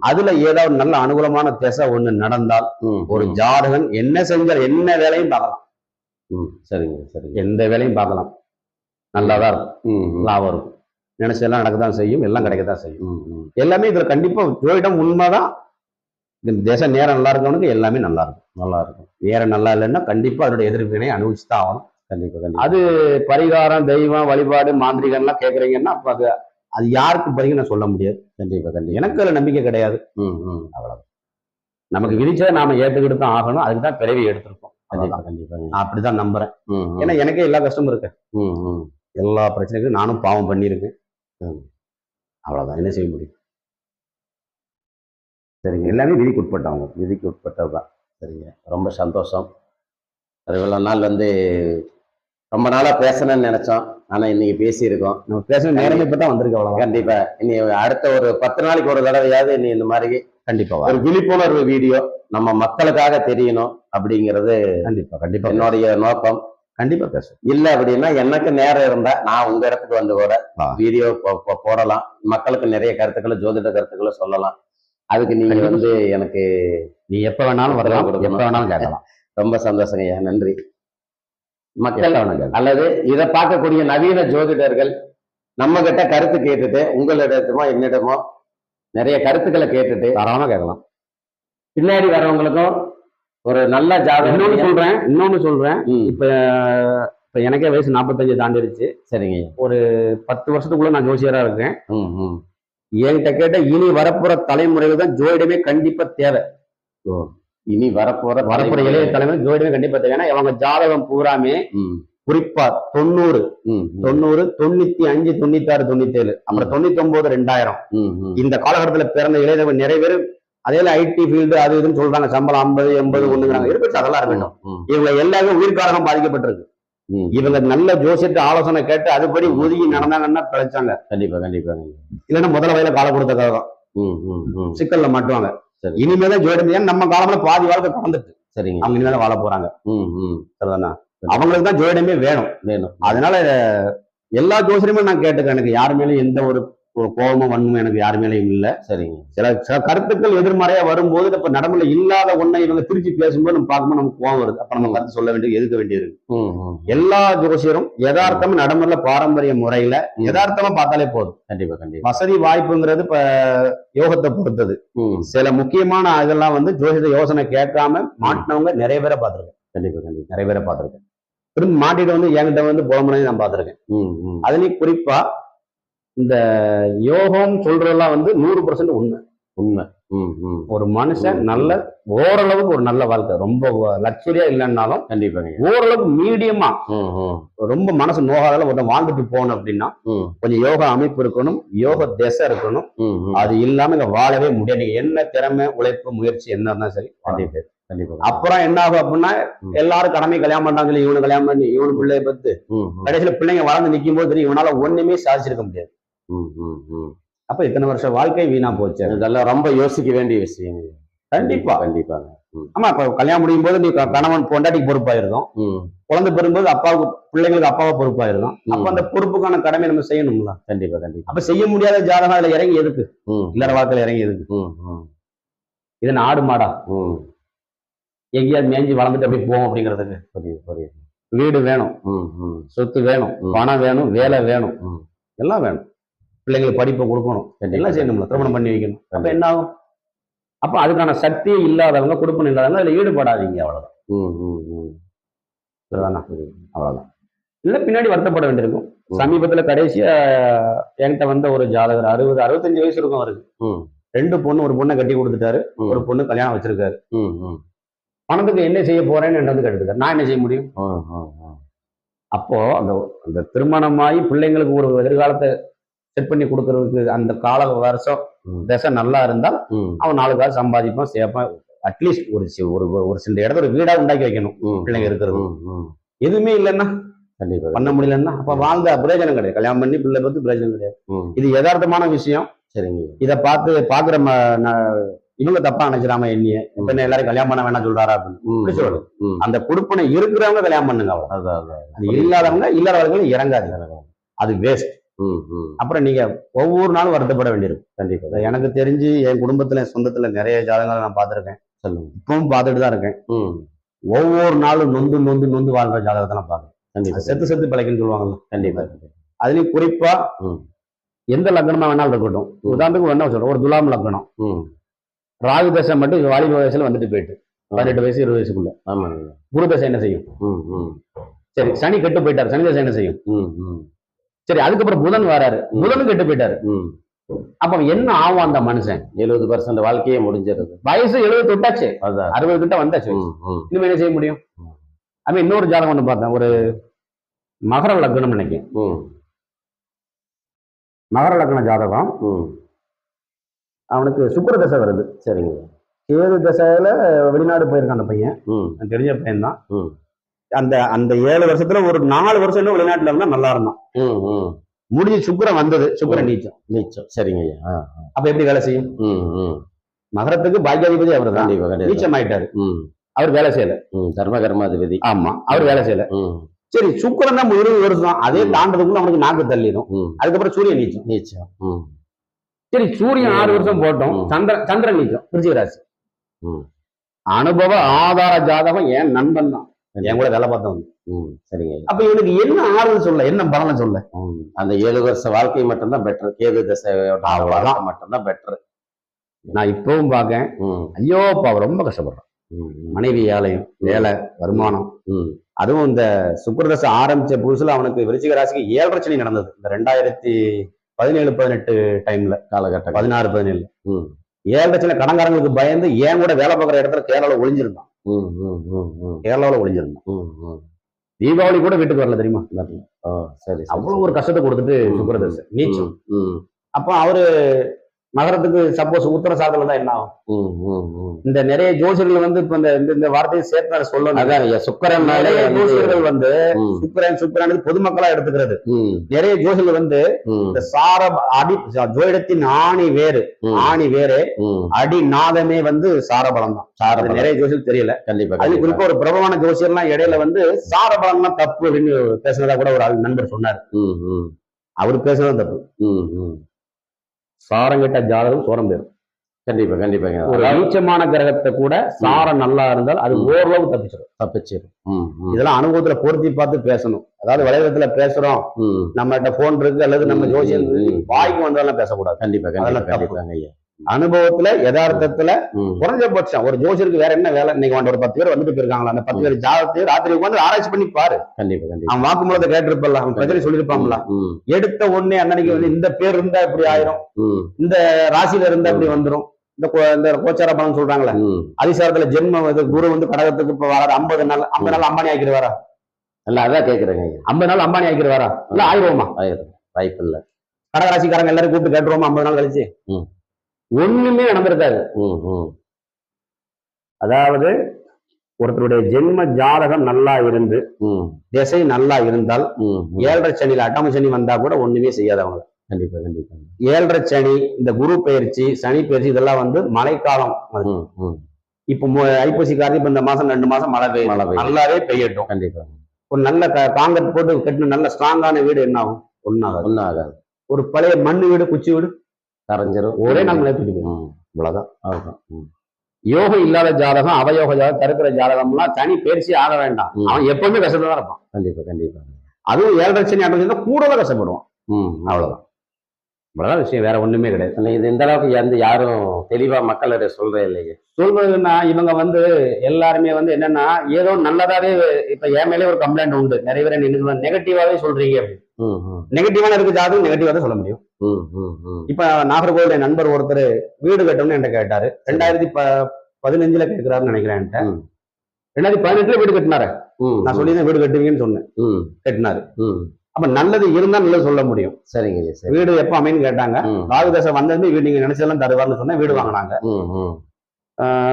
அதுல ஏதாவது நல்ல அனுகூலமான திசை ஒண்ணு நடந்தால் ஒரு ஜாதகன் என்ன செஞ்சால் என்ன வேலையும் பார்க்கலாம். சரிங்க சரிங்க. எந்த வேலையும் பார்க்கலாம், நல்லாதான் இருக்கும், லாபம் இருக்கும். நினைச்செல்லாம் நடக்கத்தான் செய்யும், எல்லாம் கிடைக்கத்தான் செய்யும். எல்லாமே இதுல கண்டிப்பா ஜோதிடம் உண்மைதான். இந்த தேச நேரம் நல்லா இருக்கவனுக்கு எல்லாமே நல்லா இருக்கும். நல்லா இருக்கும். நேரம் நல்லா இல்லைன்னா கண்டிப்பா அதோட எதிர்வினை அனுபவிச்சுதான் ஆகணும். கண்டிப்பா கண்டிப்பா. அது பரிகாரம், தெய்வம், வழிபாடு, மாந்திரிகம்லாம் கேட்குறீங்கன்னா அப்ப அது யாருக்கு பரிக நான் சொல்ல முடியாது. கண்டிப்பா கண்டிப்பா. எனக்கு அதுல நம்பிக்கை கிடையாது. அவ்வளவு. நமக்கு விதிச்சதை நாம ஏற்றுக்கிட்டு தான் ஆகணும். அதுக்கு தான் பிறவி எடுத்திருக்கோம். கண்டிப்பா கண்டிப்பா. நான் அப்படிதான் நம்புறேன். ஏன்னா எனக்கே எல்லா கஷ்டமும் இருக்கு. எல்லா பிரச்சனைக்கும் நானும் பாவம் பண்ணியிருக்கேன். அவ்வளவுதான், என்ன செய்ய முடியும்? சரிங்க. எல்லாமே விதிக்கு உட்பட்டவங்க. விதிக்கு உட்பட்டது தான். சரிங்க. ரொம்ப சந்தோஷம். அது இவ்வளோ நாள் வந்து ரொம்ப நாளா பேசணும்னு நினைச்சோம். ஆனா இன்னைக்கு பேசியிருக்கோம். நம்ம பேசுற நேரமே இப்பதான் வந்திருக்கு, அவ்வளவுதான். கண்டிப்பா. இனி அடுத்த ஒரு 10 நாளைக்கு ஒரு தடவையாவது இனி இந்த மாதிரி கண்டிப்பா ஒரு விழிப்புணர்வு வீடியோ நம்ம மக்களுக்காக தெரியணும் அப்படிங்கிறது கண்டிப்பா கண்டிப்பா என்னுடைய நோக்கம். கண்டிப்பா பேசுவோம். இல்ல அப்படின்னா எனக்கு நேரம் இருந்தா நான் உங்க இடத்துக்கு வந்து கூட வீடியோ போடலாம். மக்களுக்கு நிறைய கருத்துக்களை, ஜோதிட கருத்துக்களை சொல்லலாம். அதுக்கு நீங்க கண்டிப்பா வந்து எனக்கு நீ எப்ப வேணாலும் வரலாம், எப்ப கொடுக்கணும். வேணாலும் கேட்கலாம். ரொம்ப சந்தோஷங்க ஐயா. நன்றி. எப்ப மக்கள் வேணாலும் கேட்கலாம். அல்லது இதை பார்க்கக்கூடிய நவீன ஜோதிடர்கள் நம்ம கிட்ட கருத்து கேட்டுட்டு உங்களிடமோ என்னிடமோ நிறைய கருத்துக்களை கேட்டுட்டு தாராளமா கேட்கலாம். பின்னாடி வரவங்களுக்கும் ஒரு நல்ல இன்னொன்னு ஜாதகம். சொல்றேன். ம், இப்ப இப்ப எனக்கே வயசு 45 தாண்டிடுச்சு. சரிங்க ஐயா. 10 வருஷத்துக்குள்ள நான் ஜோசியரா இருக்கேன். ம், ம். என்கிட்ட கேட்ட இனி வரப்போற தலைமுறைக்கு தான் ஜோதிடமே கண்டிப்பா தேவை. ஓ, இனி வரப்போற இளைய தலைமுறை ஜோதிடமே கண்டிப்பா தேவை. ஏன்னா அவங்க ஜாதகம் பூராமே ம், குறிப்பா 90, ம், ம், 90, 95, 96, 97, அப்புறம் 99, 2000 ம், ம். இந்த காலகட்டத்தில் பிறந்த இளைஞர்கள் நிறைய பேர் அதே ஐடி ஃபீல்டு அது இதுன்னு சொல்றாங்க. சம்பளம் 50, 80 ஒண்ணுங்கிறாங்க. இருக்கட்டும், அதெல்லாம் இருக்கட்டும். ம், இவங்க எல்லாமே உயிர்காரகம் பாதிக்கப்பட்டிருக்கு. ம். இவங்க நல்ல ஜோசியத்தை ஆலோசனை கேட்டு அதுபடி ஒதுங்கி நடந்தாங்கன்னா பிழைச்சாங்க. கண்டிப்பா கண்டிப்பா. இல்லைன்னா முதல்ல வயல கால கொடுத்த காலம் ம், ம், ம். சிக்கல்ல மாட்டுவாங்க. சரி. இனிமேதான் ஜோதிடம், ஏன்னா நம்ம காலத்துல பாதி வாழ்க்கை கடந்துட்டு சரிங்க. அவங்க இனிமேதான் வாழ போறாங்க. ம், ம். சரிதானா? அவங்களுக்கு தான் ஜோதிடமே வேணும். வேணும். அதனால எல்லா ஜோசியமும் நான் கேட்டுக்கிறேன். எனக்கு யாரு மேலும் எந்த ஒரு கோபமும் வன்மும் எனக்கு யாரு மேலேயும் இல்லை. சரிங்க. சில கருத்துக்கள் எதிர்மறையா வரும்போது இப்ப நடைமுறையில் இல்லாத ஒன்றை இவங்க திருச்சி பேசும்போது நம்ம பார்க்கும்போது நமக்கு கோவம் வருது. அப்ப நம்ம கருத்து சொல்ல வேண்டியது, எதுக்க வேண்டியது. ம், ம். எல்லா ஜோசியரும் யதார்த்தமா நடைமுறையில பாரம்பரிய முறையில யதார்த்தமா பார்த்தாலே போதும். கண்டிப்பா கண்டிப்பா. வசதி வாய்ப்புங்கிறது இப்ப யோகத்தை பொறுத்தது. ம். சில முக்கியமான இதெல்லாம் வந்து ஜோசிய யோசனை கேட்காம மாட்டினவங்க நிறைய பேரை பார்த்திருக்கேன். கண்டிப்பா கண்டிப்பா. நிறைய பேரை பார்த்திருக்கேன். திரும்ப மாட்டிட்டு வந்து என்கிட்ட வந்து புலம்புனதையும் நான் பார்த்திருக்கேன். ம், ம். அதுலயும் குறிப்பா இந்த யோகம் சொல்றதெல்லாம் வந்து 100% உண்மை. உண்மை. ம், ம். ஒரு மனுஷன் நல்ல ஓரளவுக்கு ஒரு நல்ல வாழ்க்கை, ரொம்ப லக்ஸரியா இல்லைன்னாலும் கண்டிப்பாங்க. ஓரளவுக்கு மீடியமா, ம், ம். ரொம்ப மனசு நோகாதால ஒருத்தன் வாழ்ந்துட்டு போகணும் அப்படின்னா ம், கொஞ்சம் யோகா அமைப்பு இருக்கணும், யோக திசை இருக்கணும். ம், ம். அது இல்லாம இங்க வாழவே முடியாது. நீங்க என்ன திறமை, உழைப்பு, முயற்சி என்ன இருந்தாலும் சரி. கண்டிப்பா கண்டிப்பா. அப்புறம் என்ன ஆகும் அப்படின்னா எல்லாரும் கடமை கல்யாணம் பண்றாங்க சொல்லி இவனு கல்யாணம் பண்ணி இவனு பிள்ளைய பத்து ம், ம். கடைசியில பிள்ளைங்க வளர்ந்து நிற்கும் போது தெரியும் இவனால ஒண்ணுமே சாதிச்சிருக்க முடியாது. ம், ம், ம். அப்ப இத்தனை வருஷம் வாழ்க்கை வீணா போச்சு. இதெல்லாம் ரொம்ப யோசிக்க வேண்டிய விஷயம். கண்டிப்பா கண்டிப்பாங்க. ம், ஆமா. இப்ப கல்யாணம் முடியும் போது நீ கணவன் பொண்டாட்டிக்கு பொறுப்பாயிருக்கும், ம். குழந்தை பெறும்போது அப்பாவுக்கு பிள்ளைங்களுக்கு அப்பாவை பொறுப்பாயிருக்கும். அப்ப அந்த பொறுப்புக்கான கடமை நம்ம செய்யணும்ல. கண்டிப்பா கண்டிப்பா. அப்ப செய்ய முடியாத ஜாதகம் அதுல இறங்கி எதுக்கு? ம், இல்லற வாழ்க்கையில இறங்கி எதுக்கு? ம், ம். இது ஆடு மாடா ம். எங்கேயாவது மேஞ்சி வளர்ந்துட்டு அப்படி போவோம் அப்படிங்கிறதுக்கு. புரியுது புரியுது. வீடு வேணும், ம், ம். சொத்து வேணும், ம். பணம் வேணும், வேலை வேணும், ம். எல்லாம் வேணும். பிள்ளைங்களுக்கு படிப்பை கொடுக்கணும், எல்லாம் செய்யணும்ல. திருமணம் பண்ணி வைக்கணும். அப்ப என்ன ஆகும்? அப்ப அதுக்கான சக்தி இல்லாதவங்க, கொடுப்பன இல்லாதவங்க அதுல ஈடுபடாதீங்க. அவ்வளவுதான். ம், ம், ம். சரிதானா? அவ்வளவுதான். இல்ல பின்னாடி வருத்தப்பட வேண்டியிருக்கும். சமீபத்துல கடைசியா என்கிட்ட வந்த ஒரு ஜாதகர் 60, 65 வயசு இருக்கும் அவருக்கு. ம். 2 பொண்ணு, ஒரு பொண்ணை கட்டி கொடுத்துட்டாரு, ம். ஒரு பொண்ணு கல்யாணம் வச்சிருக்காரு. ம், ம். பணத்துக்கு என்ன செய்ய போறேன்னு என்கிட்ட வந்து கேட்டுருக்காரு. நான் என்ன செய்ய முடியும்? ம், ம், ம். அப்போ அந்த அந்த திருமணமாகி பிள்ளைங்களுக்கு ஒரு எதிர்காலத்தை செட் பண்ணி கொடுக்கறதுக்கு அந்த கால வருஷம் தசை நல்லா இருந்தால் ம். அவன் 4 காசு சம்பாதிப்பான், சேர்ப்பான். அட்லீஸ்ட் ஒரு சில இடத்துல ஒரு வீடா உண்டாக்கி வைக்கணும் ம். பிள்ளைங்க இருக்கிறது. ம், ம். எதுவுமே இல்லைன்னா, கண்டிப்பா பண்ண முடியலன்னா அப்ப வாழ்ந்த பிரயோஜனம் கிடையாது. கல்யாணம் பண்ணி பிள்ளை பத்தி பிரயோஜனம் கிடையாது. ம். இது யதார்த்தமான விஷயம். சரிங்க. இதை பாக்குற இவங்க தப்பா நினைச்சிடாம எண்ணிய இப்ப என்ன எல்லாரும் கல்யாணம் பண்ண வேணாம் சொல்றாரா அப்படின்னு இப்படி சொல்லணும். ம். அந்த கொடுப்பனை இருக்கிறவங்க கல்யாணம் பண்ணுங்க. அவ்வளவு. அதான் அதான். அது இல்லாதவங்க இல்லறவர்கள் இறங்காதீங்க. அது வேஸ்ட். ம், ம். அப்புறம் நீங்க ஒவ்வொரு நாளும் வருத்தப்பட வேண்டியிருக்கும். கண்டிப்பா. எனக்கு தெரிஞ்சு என் குடும்பத்துல சொந்தத்துல நிறைய ஜாதகங்களை நான் பார்த்திருக்கேன். சொல்லுங்க. இப்பவும் பார்த்துட்டு தான் இருக்கேன். ம். ஒவ்வொரு நாளும் நொந்து நொந்து நொந்து வாழ்ற ஜாதகத்தை நான் பார்க்கறேன். கண்டிப்பா. செத்து செத்து பிழைக்குன்னு சொல்லுவாங்கல்ல. கண்டிப்பா. அதுலயும் குறிப்பா ம். எந்த லக்னமா வேணாலும் இருக்கட்டும். உதாரணத்துக்கு என்ன சொல்றேன், ஒரு துலாம் லக்னம், ம். ராகு தசை மட்டும் வாலிப வயசுல வந்துட்டு போயிட்டு 18 வயசு 20 வயசுக்குள்ள. ஆமாங்க. குரு தசை என்ன செய்யும்? ம், ம். சரி, சனி கெட்டு போயிட்டாரு, சனி தசை என்ன செய்யும்? ம், ம். சரி, அதுக்கப்புறம் புதன் வராரு, புதனும் கெட்டு போயிட்டாரு. ம். அப்ப என்ன ஆகும் அந்த மனுஷன்? 70% வாழ்க்கையே முடிஞ்சிருது. வயசு 70 தொட்டாச்சு, அதான். 60 கிட்ட வந்தாச்சு. ம், ம். இனிமே என்ன செய்ய முடியும்? அவன் இன்னொரு ஜாதகம் ஒண்ணு பார்த்தேன், ஒரு மகர லக்னம் நினைக்கிறேன். ம். மகர லக்ன ஜாதகம். ம். அவனுக்கு சுக்கிர தசை வருது. சரிங்க. கேது தசையில வெளிநாடு போயிருக்கான் அந்த பையன். ம். எனக்கு தெரிஞ்ச பையன் தான். ம். அந்த அந்த 7 வருஷத்துல ஒரு 4 வருஷம் இன்னும் வெளிநாட்டுல இருந்தா நல்லா இருந்தான். ம். ம். முடிஞ்சு சுக்கிரம் வந்தது. சுக்கிரன் நீச்சம். நீச்சம். சரிங்க ஐயா. அப்ப எப்படி வேலை செய்யும்? ம். ம். மகரத்துக்கு பாக்கியாதிபதி அவர் தான். கண்டிப்பா கண்டிப்பா. நீச்சம் ஆயிட்டாரு. ம். அவர் வேலை செய்யல. ம். தர்ம கர்மாதிபதி. ஆமா, அவர் வேலை செய்யல. ம். சரி, சுக்கிரன் தான் 20 வருஷம். அதே தாண்டதுக்குள்ள அவனுக்கு நாக்கு தள்ளிடும். ம். அதுக்கப்புறம் சூரியன் நீச்சம். நீச்சம். ம். சரி, சூரியன் 6 வருஷம் போட்டோம். ம். சந்திரன் நீச்சம். விருச்சிக ராசி. ம். அனுபவ ஆதார ஜாதகம் என் நண்பன் தான். என் கூட வேலை பார்த்தவன். ம். சரிங்க ஐயா. அப்ப இவனுக்கு என்ன ஆறுதல் சொல்ல, என்ன பலன் சொல்ல? ம். அந்த 7 வருஷ வாழ்க்கை மட்டும்தான் பெட்டர். கேது தசையோட வாழ்க்கை மட்டும்தான் பெட்டர். நான் இப்பவும் பார்க்கேன். ம். ஐயோ பாவம், ரொம்ப கஷ்டப்படுறான். ம். மனைவி ஆலயம், வேலை, வருமானம். ம். அதுவும் இந்த சுக்கிரதசை ஆரம்பிச்ச புதுசுல அவனுக்கு விருச்சிக ராசிக்கு 7 சனி நடந்தது. இந்த 2017-18 டைம்ல, காலகட்டம். 16-17. ம். 7 சனி கடன்காரங்களுக்கு பயந்து ஏன் கூட வேலை பார்க்குற இடத்துல கேரளாவில் ஒளிஞ்சிருந்தான். ம். ம். ம். ம். கேரளாவில் ஒளிஞ்சிருந்தான். ம். ம். தீபாவளி கூட வீட்டுக்கு வரல தெரியுமா? ஓ, சரி சரி. அவ்வளவு ஒரு கஷ்டத்தை கொடுத்துட்டு சுக்கிரதசை நீச்சம். ம். அப்ப அவரு மகரத்துக்கு சப்போஸ் உத்தர சாதல தான் என்ன ஆகும்? ம். ம். ம். இந்த நிறைய ஜோசியர்கள் வந்து இப்ப இந்த வார்த்தையை சேர்த்து சொல்லணும். அதான் ஐயா, சுக்கிரன் மேலே நிறைய வந்து. ஜோசியர்கள் வந்து ம். சுக்கிரன் பொதுமக்களா எடுத்துக்கிறது. ம். நிறைய ஜோசியர்கள் வந்து ம். இந்த ஜோதிடத்தின் ஆணி வேறு, ம். ஆணி வேறு, ம். அடி நாதமே வந்து சாரபலம் தான். சாரபலம். நிறைய ஜோசியர் தெரியல. கண்டிப்பா அது கண்டிப்பா. குறிப்பா ஒரு பிரபலமான ஜோசியர்லாம் இடையில வந்து சாரபலம்லாம் தப்பு அப்படின்னு பேசுனதா கூட ஒரு ஆள் நண்பர் சொன்னார். ம். ம். அவர் பேசுனதும் தப்பு. ம். ம். சாரம் கெட்ட ஜாதகம் சோரம் பேரும். கண்டிப்பா கண்டிப்பாங்க. ஒரு நீச்சமான கிரகத்தை கூட சாரம் நல்லா இருந்தால் அது ஓரளவு தப்பிச்சிடும். தப்பிச்சிடும். ம். ம். இதெல்லாம் அனுபவத்துல பொருத்தி பார்த்து பேசணும். அதாவது வலைதளத்துல பேசுறோம், ம். நம்மகிட்ட போன் இருக்கு அல்லது நம்ம ஜோசியம் வாய்க்கு வந்தாலும் பேசக்கூடாது. கண்டிப்பா கண்டிப்பா அதெல்லாம் தப்பு. கண்டிப்பாங்க ஐயா. அனுபவத்துல யதார்த்தத்துல ம். குறைஞ்சபட்சம் ஒரு ஜோசியருக்கு வேற என்ன வேலை? இன்னைக்கு வந்து ஒரு 10 பேர் வந்துட்டு போயிருக்காங்களா, அந்த 10 பேர் ஜாதகத்தை ராத்திரி உட்காந்து ஆராய்ச்சி பண்ணி பாரு. கண்டிப்பா கண்டிப்பா. அவன் வாக்குமூலத்தை கேட்டிருப்பல, அவன் பிரச்சனை சொல்லியிருப்பாங்களா? ம். எடுத்த உடனே அன்னைக்கு வந்து இந்த பேர் இருந்தா இப்படி ஆயிரும், ம். இந்த ராசியில இருந்தா இப்படி வந்துரும், இந்த கோச்சார பலன் சொல்றாங்களே, ம். அதிசாரத்துல ஜென்மம் இது குரு வந்து கடகத்துக்கு இப்ப வராது 50 நாள் அம்பானி ஆக்கிடுவாரா? இல்ல, அதான் கேக்குறேங்க ஐயா. 50 நாள் அம்பானி ஆக்கிடுவாரா? இல்ல ஆயிடுவோமா? ஆயிரம் வாய்ப்பு இல்ல. கடகராசிக்காரங்க எல்லாரும் கூப்பிட்டு கேட்டுருவோமா 50 நாள் கழிச்சு? ம். ஒண்ணுமே நடந்திருக்காது. ம். ம். அதாவது ஒருத்தருடைய ஜென்ம ஜாதகம் நல்லா இருந்து ம். திசை நல்லா இருந்தால் ம். 7.5 சனியில அட்டம சனி வந்தா கூட ஒண்ணுமே செய்யாதவங்க. கண்டிப்பா கண்டிப்பா. 7.5 சனி, இந்த குரு பயிற்சி, சனி பயிற்சி, இதெல்லாம் வந்து மழைக்காலம். ம். ம். இப்ப ஐப்பசி கார்த்திகை, இப்ப இந்த மாசம் 2 மாசம் மழை பெய்யும், மழை பெய்யும். நல்லாவே பெய்யட்டும். கண்டிப்பா. ஒரு நல்ல காங்கிரட் போட்டு கட்டின நல்ல ஸ்ட்ராங்கான வீடு என்ன ஆகும்? ஒன்னாகாது. ஒன்னும் ஆகாது. ஒரு பழைய மண்ணு வீடு, குச்சி வீடு கரைஞ்சிரும். ஒரே நாள் மழை பெய்யும். ம். இவ்வளவுதான். அவ்வளவுதான். ம். யோகம் இல்லாத ஜாதகம், அவயோக ஜாதகம், தருக்கிற ஜாதகம்லாம் தனி பயிற்சி ஆக வேண்டாம். ம். அவன் எப்பவுமே கஷ்டத்துல தான் இருப்பான். கண்டிப்பா கண்டிப்பா. அதுவும் 7.5 சனி அட்டம சனி கூடவே கஷ்டப்படுவான். ம். அவ்வளவுதான். இவ்வளவுதான் விஷயம், வேற ஒண்ணுமே கிடையாது. ஆனா இது இந்த அளவுக்கு வந்து யாரும் தெளிவா மக்களிடம் சொல்றே இல்லையே. சொல்றதுன்னா இவங்க வந்து எல்லாருமே வந்து என்னன்னா ஏதோ நல்லதாவே, இப்ப என் மேலே ஒரு கம்ப்ளைண்ட் உண்டு, நிறைய பேர் என்ன நெகட்டிவாவே சொல்றீங்க அப்படின்னு. ம். ம். நெகட்டிவான இருக்கு ஜாதகம் நெகட்டிவா தான் சொல்ல முடியும். ம். ம். ம். இப்ப நாகர்கோவில் நண்பர் ஒருத்தர் வீடு கட்டணும்னு என்கிட்ட கேட்டாரு. 2015 கேட்கிறாருன்னு நினைக்கிறேன் என்கிட்ட. ம். 2018 வீடு கட்டினாரு. ம். நான் சொல்லிதான் வீடு கட்டுவீங்கன்னு சொன்னேன். ம். கட்டினாரு. ம். அப்ப நல்லது இருந்தா நல்லது சொல்ல முடியும். சரிங்க ஐயா, சரி. வீடு எப்ப அமைன்னு கேட்டாங்க. ம். ராகு தசை வந்தது வீடு நீங்க நினைச்சதெல்லாம் தருவார்னு சொன்னேன். வீடு வாங்கினாங்க. ம். ம்.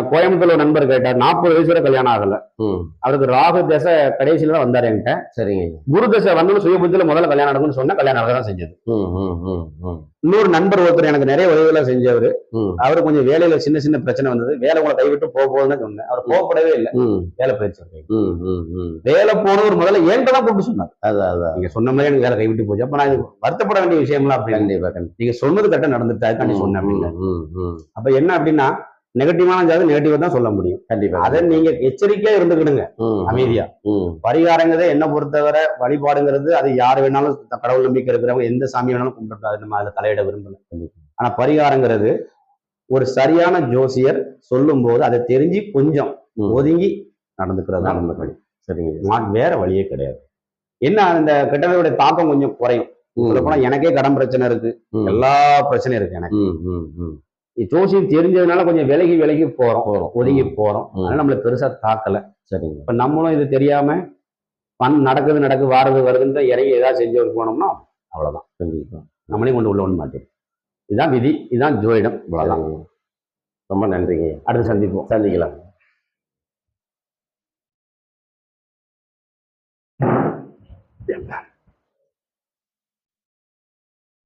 கோயம்புத்தூர்ல ஒரு நண்பர் கேட்டார், 40 வயசு வரை கல்யாணம் ஆகல. ம். அவருக்கு ராகு தசை கடைசியில தான் வந்தாரு என்கிட்ட. சரிங்க ஐயா. குரு தசை வந்து சுய புத்தியில முதல்ல கல்யாணம் நடக்கும்னு சொன்னா கல்யாணம் நடக்க தான் செஞ்சது. ம். ம். ம். ம். இன்னொரு நண்பர் ஒருத்தர் எனக்கு நிறைய உதவிகளை செஞ்சவர். ம். அவரு கொஞ்சம் வேலையில சின்ன சின்ன பிரச்சனை வந்தது. வேலை கூட கைவிட்டு போகுதுன்னு சொன்னேன். அவர் போகப்படவே இல்லை. ம். வேலை போயிடுச்சு. ம். ம். ம். வேலை போனவர் முதல்ல ஏன்ட்ட தான் கூப்பிட்டு சொன்னார். அதான் அதான். நீங்க சொன்ன மாதிரி எனக்கு வேலை கைவிட்டு போச்சு. அப்ப நான் இது வருத்தப்பட வேண்டிய விஷயம்லாம் அப்படி கண்டிப்பா கண்டிப்பா. நீங்க சொன்னது கரெக்டா நடந்துட்டு அதுக்காண்டி சொன்னேன் அப்படின்னு. ம். ம். அப்ப என்ன அப்படின்னா நெகட்டிவான ஜாதகம் நெகட்டிவா தான் சொல்ல முடியும். கண்டிப்பா. அதை நீங்க எச்சரிக்கையா இருந்துக்கிடுங்க. ம். அமைதியா. ம். பரிகாரங்கிறத என்ன பொறுத்தவரை வழிபாடுங்கிறது அது யார் வேணாலும், கடவுள் நம்பிக்கை இருக்கிறவங்க எந்த சாமி வேணாலும் கும்பிட்டு நம்ம அதுல தலையிட விரும்பல. ஆனா பரிகாரங்கிறது ஒரு சரியான ஜோசியர் சொல்லும் போது அதை தெரிஞ்சு கொஞ்சம் ஒதுங்கி நடந்துக்கிறது தான் நம்ம வழி. சரிங்க. வேற வழியே கிடையாது. என்ன அந்த கெட்டவையோட தாக்கம் கொஞ்சம் குறையும். சொல்லப்போனா எனக்கே கடன் பிரச்சனை இருக்கு, எல்லா பிரச்சனையும் இருக்கு எனக்கு. ஜோசியம் தெரிஞ்சதுனால கொஞ்சம் விலகி போறோம், ஒதுங்கி போறோம். அதனால நம்மள பெருசா தாக்கல. சரிங்க. இப்ப நம்மளும் இது தெரியாம நடக்குது வாரது வருதுன்னு இறங்கி ஏதாவது செஞ்சு போனோம்னா அவ்வளவுதான். கண்டிப்பா. நம்மளையும் கொண்டு உள்ள ஒன்று மாட்டேன். இதுதான் விதி, இதுதான் ஜோதிடம், இவ்வளவுதான். ரொம்ப நன்றிங்க. அடுத்து சந்திப்போம். சந்திக்கலாம்.